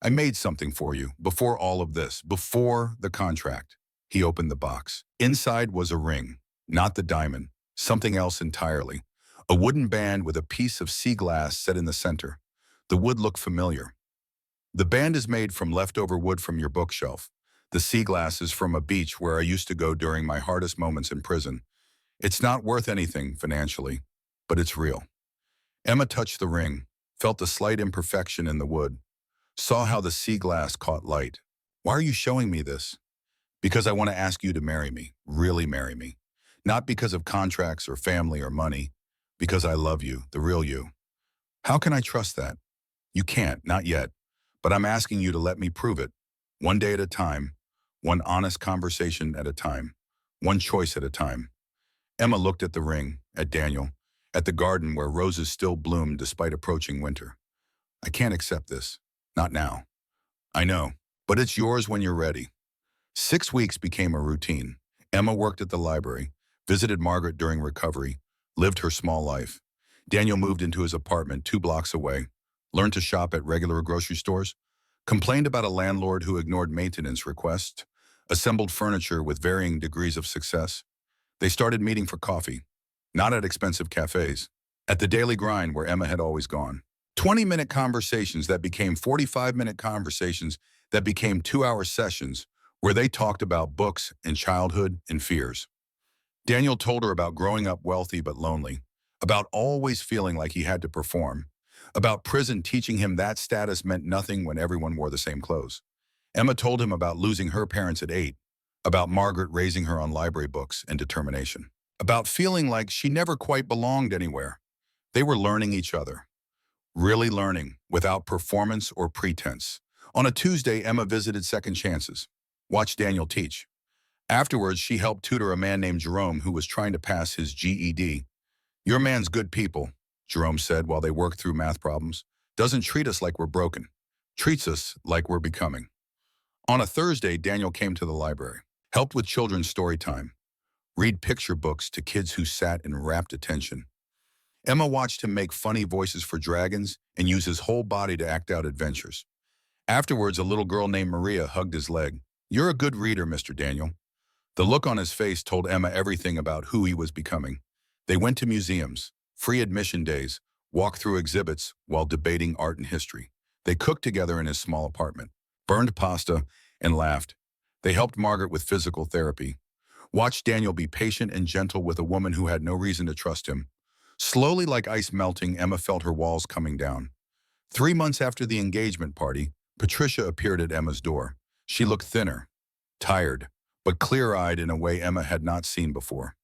I made something for you, before all of this, before the contract. He opened the box. Inside was a ring, not the diamond, something else entirely. A wooden band with a piece of sea glass set in the center. The wood looked familiar. The band is made from leftover wood from your bookshelf. The sea glass is from a beach where I used to go during my hardest moments in prison. It's not worth anything financially, but it's real. Emma touched the ring, felt the slight imperfection in the wood, saw how the sea glass caught light. Why are you showing me this? Because I want to ask you to marry me, really marry me. Not because of contracts or family or money, because I love you, the real you. How can I trust that? You can't, not yet, but I'm asking you to let me prove it. One day at a time, one honest conversation at a time, one choice at a time. Emma looked at the ring, at Daniel, at the garden where roses still bloomed despite approaching winter. I can't accept this. Not now. I know, but it's yours when you're ready. 6 weeks became a routine. Emma worked at the library, visited Margaret during recovery, lived her small life. Daniel moved into his apartment 2 blocks away, learned to shop at regular grocery stores, complained about a landlord who ignored maintenance requests, assembled furniture with varying degrees of success. They started meeting for coffee, not at expensive cafes, at the daily grind where Emma had always gone. 20-minute conversations that became 45-minute conversations that became 2-hour sessions where they talked about books and childhood and fears. Daniel told her about growing up wealthy but lonely, about always feeling like he had to perform, about prison teaching him that status meant nothing when everyone wore the same clothes. Emma told him about losing her parents at 8, about Margaret raising her on library books and determination, about feeling like she never quite belonged anywhere. They were learning each other, really learning, without performance or pretense. On a Tuesday, Emma visited Second Chances, watched Daniel teach. Afterwards, she helped tutor a man named Jerome who was trying to pass his GED. Your man's good people, Jerome said while they worked through math problems. Doesn't treat us like we're broken. Treats us like we're becoming. On a Thursday, Daniel came to the library, helped with children's story time, read picture books to kids who sat in rapt attention. Emma watched him make funny voices for dragons and use his whole body to act out adventures. Afterwards, a little girl named Maria hugged his leg. You're a good reader, Mr. Daniel. The look on his face told Emma everything about who he was becoming. They went to museums, free admission days, walked through exhibits while debating art and history. They cooked together in his small apartment, burned pasta, and laughed. They helped Margaret with physical therapy. Watched Daniel be patient and gentle with a woman who had no reason to trust him. Slowly, like ice melting, Emma felt her walls coming down. 3 months after the engagement party, Patricia appeared at Emma's door. She looked thinner, tired, but clear-eyed in a way Emma had not seen before.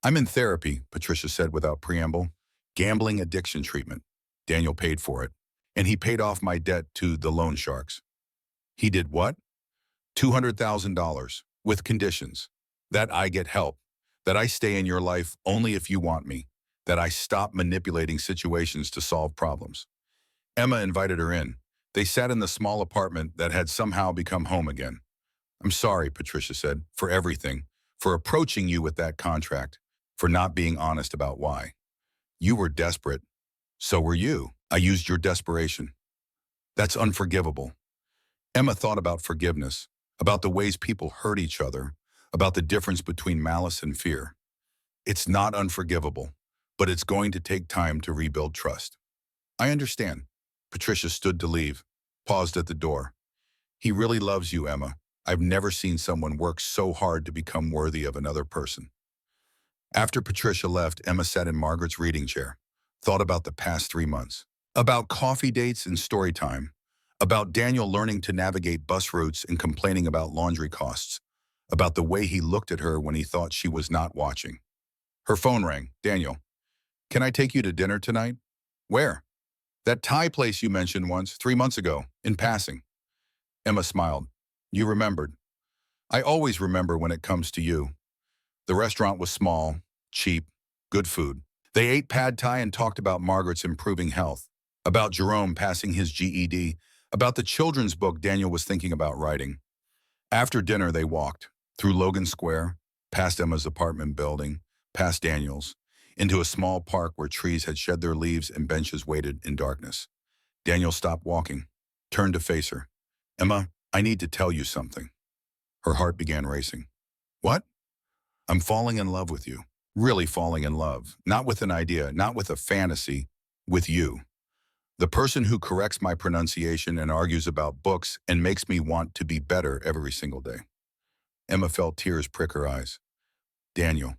I'm in therapy, Patricia said without preamble. Gambling addiction treatment. Daniel paid for it, and he paid off my debt to the loan sharks. He did what? $200,000, with conditions. That I get help, that I stay in your life only if you want me, that I stop manipulating situations to solve problems. Emma invited her in. They sat in the small apartment that had somehow become home again. I'm sorry, Patricia said, for everything, for approaching you with that contract, for not being honest about why. You were desperate. So were you. I used your desperation. That's unforgivable. Emma thought about forgiveness, about the ways people hurt each other, about the difference between malice and fear. It's not unforgivable, but it's going to take time to rebuild trust. I understand. Patricia stood to leave, paused at the door. He really loves you, Emma. I've never seen someone work so hard to become worthy of another person. After Patricia left, Emma sat in Margaret's reading chair, thought about the past 3 months, about coffee dates and story time, about Daniel learning to navigate bus routes and complaining about laundry costs, about the way he looked at her when he thought she was not watching. Her phone rang. Daniel, can I take you to dinner tonight? Where? That Thai place you mentioned once, 3 months ago, in passing. Emma smiled. You remembered. I always remember when it comes to you. The restaurant was small, cheap, good food. They ate pad thai and talked about Margaret's improving health, about Jerome passing his GED, about the children's book Daniel was thinking about writing. After dinner, they walked through Logan Square, past Emma's apartment building, past Daniel's, into a small park where trees had shed their leaves and benches waited in darkness. Daniel stopped walking, turned to face her. Emma, I need to tell you something. Her heart began racing. What? I'm falling in love with you. Really falling in love. Not with an idea, not with a fantasy, with you. The person who corrects my pronunciation and argues about books and makes me want to be better every single day. Emma felt tears prick her eyes. Daniel,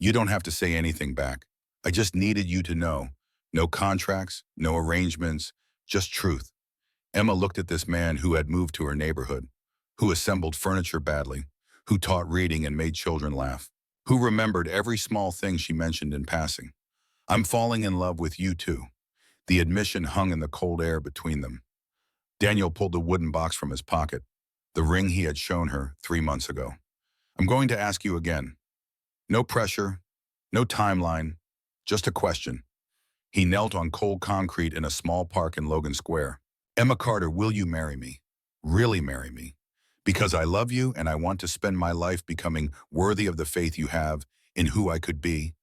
you don't have to say anything back. I just needed you to know. No contracts, no arrangements, just truth. Emma looked at this man who had moved to her neighborhood, who assembled furniture badly, who taught reading and made children laugh, who remembered every small thing she mentioned in passing. I'm falling in love with you too. The admission hung in the cold air between them. Daniel pulled the wooden box from his pocket, the ring he had shown her 3 months ago. I'm going to ask you again. No pressure, no timeline, just a question. He knelt on cold concrete in a small park in Logan Square. Emma Carter, will you marry me? Really marry me? Because I love you and I want to spend my life becoming worthy of the faith you have in who I could be.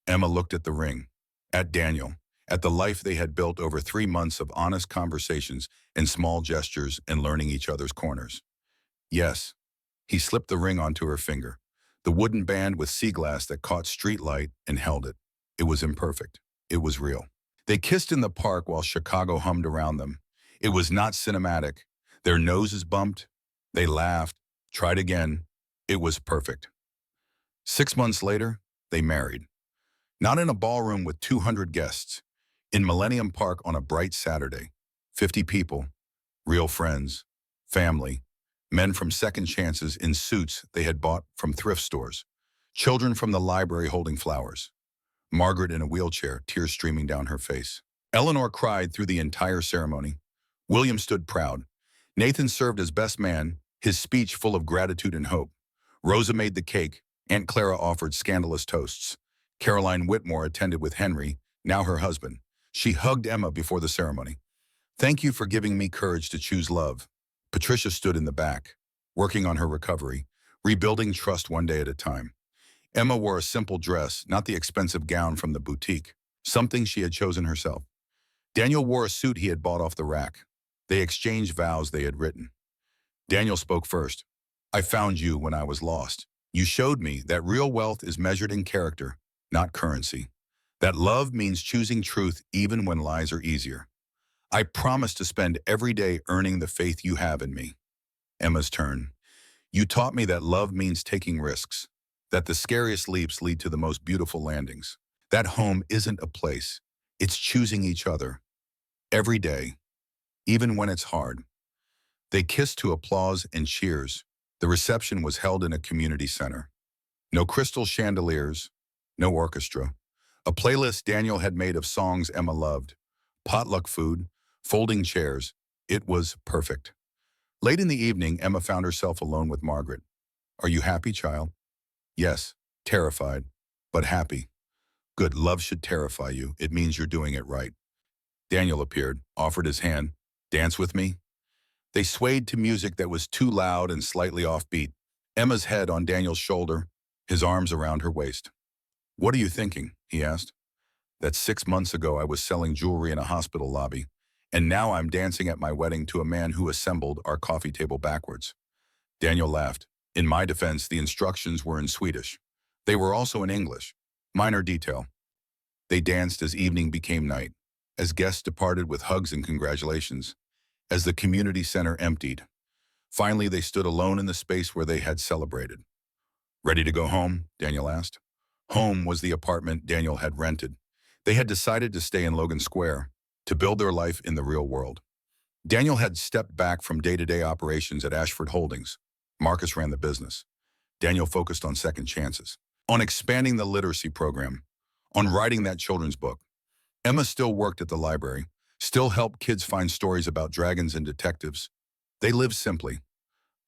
Emma looked at the ring, at Daniel, at the life they had built over 3 months of honest conversations and small gestures and learning each other's corners. Yes, he slipped the ring onto her finger, the wooden band with sea glass that caught street light and held it. It was imperfect. It was real. They kissed in the park while Chicago hummed around them. It was not cinematic. Their noses bumped. They laughed, tried again. It was perfect. 6 months later, they married. Not in a ballroom with 200 guests. In Millennium Park on a bright Saturday. 50 people, real friends, family, men from second chances in suits they had bought from thrift stores, children from the library holding flowers. Margaret in a wheelchair, tears streaming down her face. Eleanor cried through the entire ceremony. William stood proud. Nathan served as best man, his speech full of gratitude and hope. Rosa made the cake. Aunt Clara offered scandalous toasts. Caroline Whitmore attended with Henry, now her husband. She hugged Emma before the ceremony. Thank you for giving me courage to choose love. Patricia stood in the back, working on her recovery, rebuilding trust one day at a time. Emma wore a simple dress, not the expensive gown from the boutique, something she had chosen herself. Daniel wore a suit he had bought off the rack. They exchanged vows they had written. Daniel spoke first. I found you when I was lost. You showed me that real wealth is measured in character, not currency. That love means choosing truth even when lies are easier. I promise to spend every day earning the faith you have in me. Emma's turn. You taught me that love means taking risks, that the scariest leaps lead to the most beautiful landings. That home isn't a place. It's choosing each other. Every day, even when it's hard. They kissed to applause and cheers. The reception was held in a community center. No crystal chandeliers, no orchestra. A playlist Daniel had made of songs Emma loved. Potluck food, folding chairs. It was perfect. Late in the evening, Emma found herself alone with Margaret. Are you happy, child? Yes, terrified, but happy. Good, love should terrify you. It means you're doing it right. Daniel appeared, offered his hand. Dance with me? They swayed to music that was too loud and slightly offbeat. Emma's head on Daniel's shoulder, his arms around her waist. What are you thinking? He asked. That 6 months ago I was selling jewelry in a hospital lobby, and now I'm dancing at my wedding to a man who assembled our coffee table backwards. Daniel laughed. In my defense, the instructions were in Swedish. They were also in English. Minor detail. They danced as evening became night, as guests departed with hugs and congratulations, as the community center emptied. Finally, they stood alone in the space where they had celebrated. Ready to go home? Daniel asked. Home was the apartment Daniel had rented. They had decided to stay in Logan Square, to build their life in the real world. Daniel had stepped back from day-to-day operations at Ashford Holdings. Marcus ran the business. Daniel focused on second chances, on expanding the literacy program, on writing that children's book. Emma still worked at the library, still helped kids find stories about dragons and detectives. They lived simply,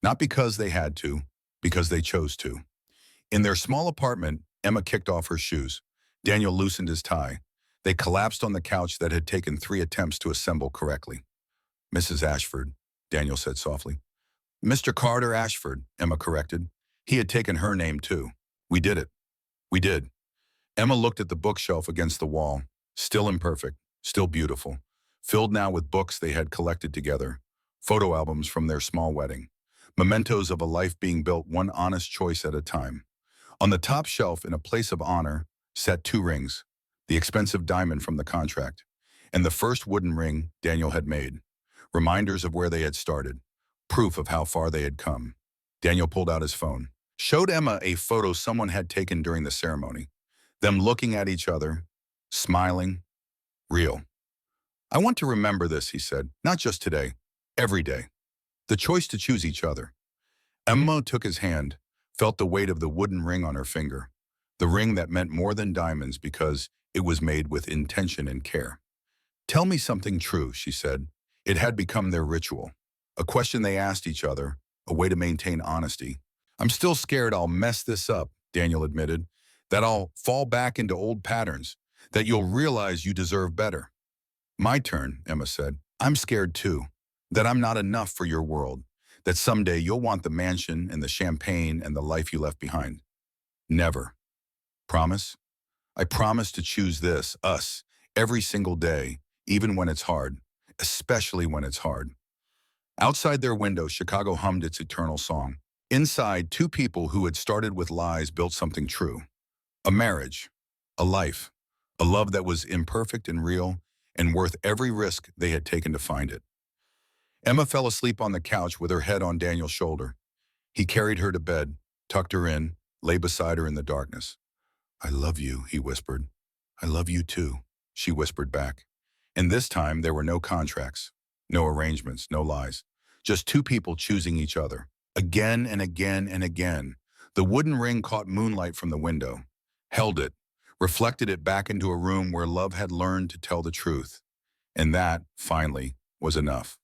not because they had to, because they chose to. In their small apartment, Emma kicked off her shoes. Daniel loosened his tie. They collapsed on the couch that had taken 3 attempts to assemble correctly. Mrs. Ashford, Daniel said softly. Mr. Carter Ashford, Emma corrected. He had taken her name too. We did it. We did. Emma looked at the bookshelf against the wall, still imperfect, still beautiful, filled now with books they had collected together, photo albums from their small wedding, mementos of a life being built one honest choice at a time. On the top shelf, in a place of honor, sat 2 rings, the expensive diamond from the contract, and the first wooden ring Daniel had made, reminders of where they had started, proof of how far they had come. Daniel pulled out his phone, showed Emma a photo someone had taken during the ceremony, them looking at each other, smiling, real. I want to remember this, he said, not just today, every day. The choice to choose each other. Emma took his hand, felt the weight of the wooden ring on her finger, the ring that meant more than diamonds because it was made with intention and care. Tell me something true, she said. It had become their ritual, a question they asked each other, a way to maintain honesty. I'm still scared I'll mess this up, Daniel admitted, that I'll fall back into old patterns, that you'll realize you deserve better. My turn, Emma said. I'm scared too, that I'm not enough for your world, that someday you'll want the mansion and the champagne and the life you left behind. Never. Promise? I promise to choose this, us, every single day, even when it's hard, especially when it's hard. Outside their window, Chicago hummed its eternal song. Inside, 2 people who had started with lies built something true. A marriage, a life, a love that was imperfect and real and worth every risk they had taken to find it. Emma fell asleep on the couch with her head on Daniel's shoulder. He carried her to bed, tucked her in, lay beside her in the darkness. I love you, he whispered. I love you too, she whispered back. And this time there were no contracts, no arrangements, no lies. Just 2 people choosing each other. Again and again and again. The wooden ring caught moonlight from the window, held it, reflected it back into a room where love had learned to tell the truth. And that, finally, was enough.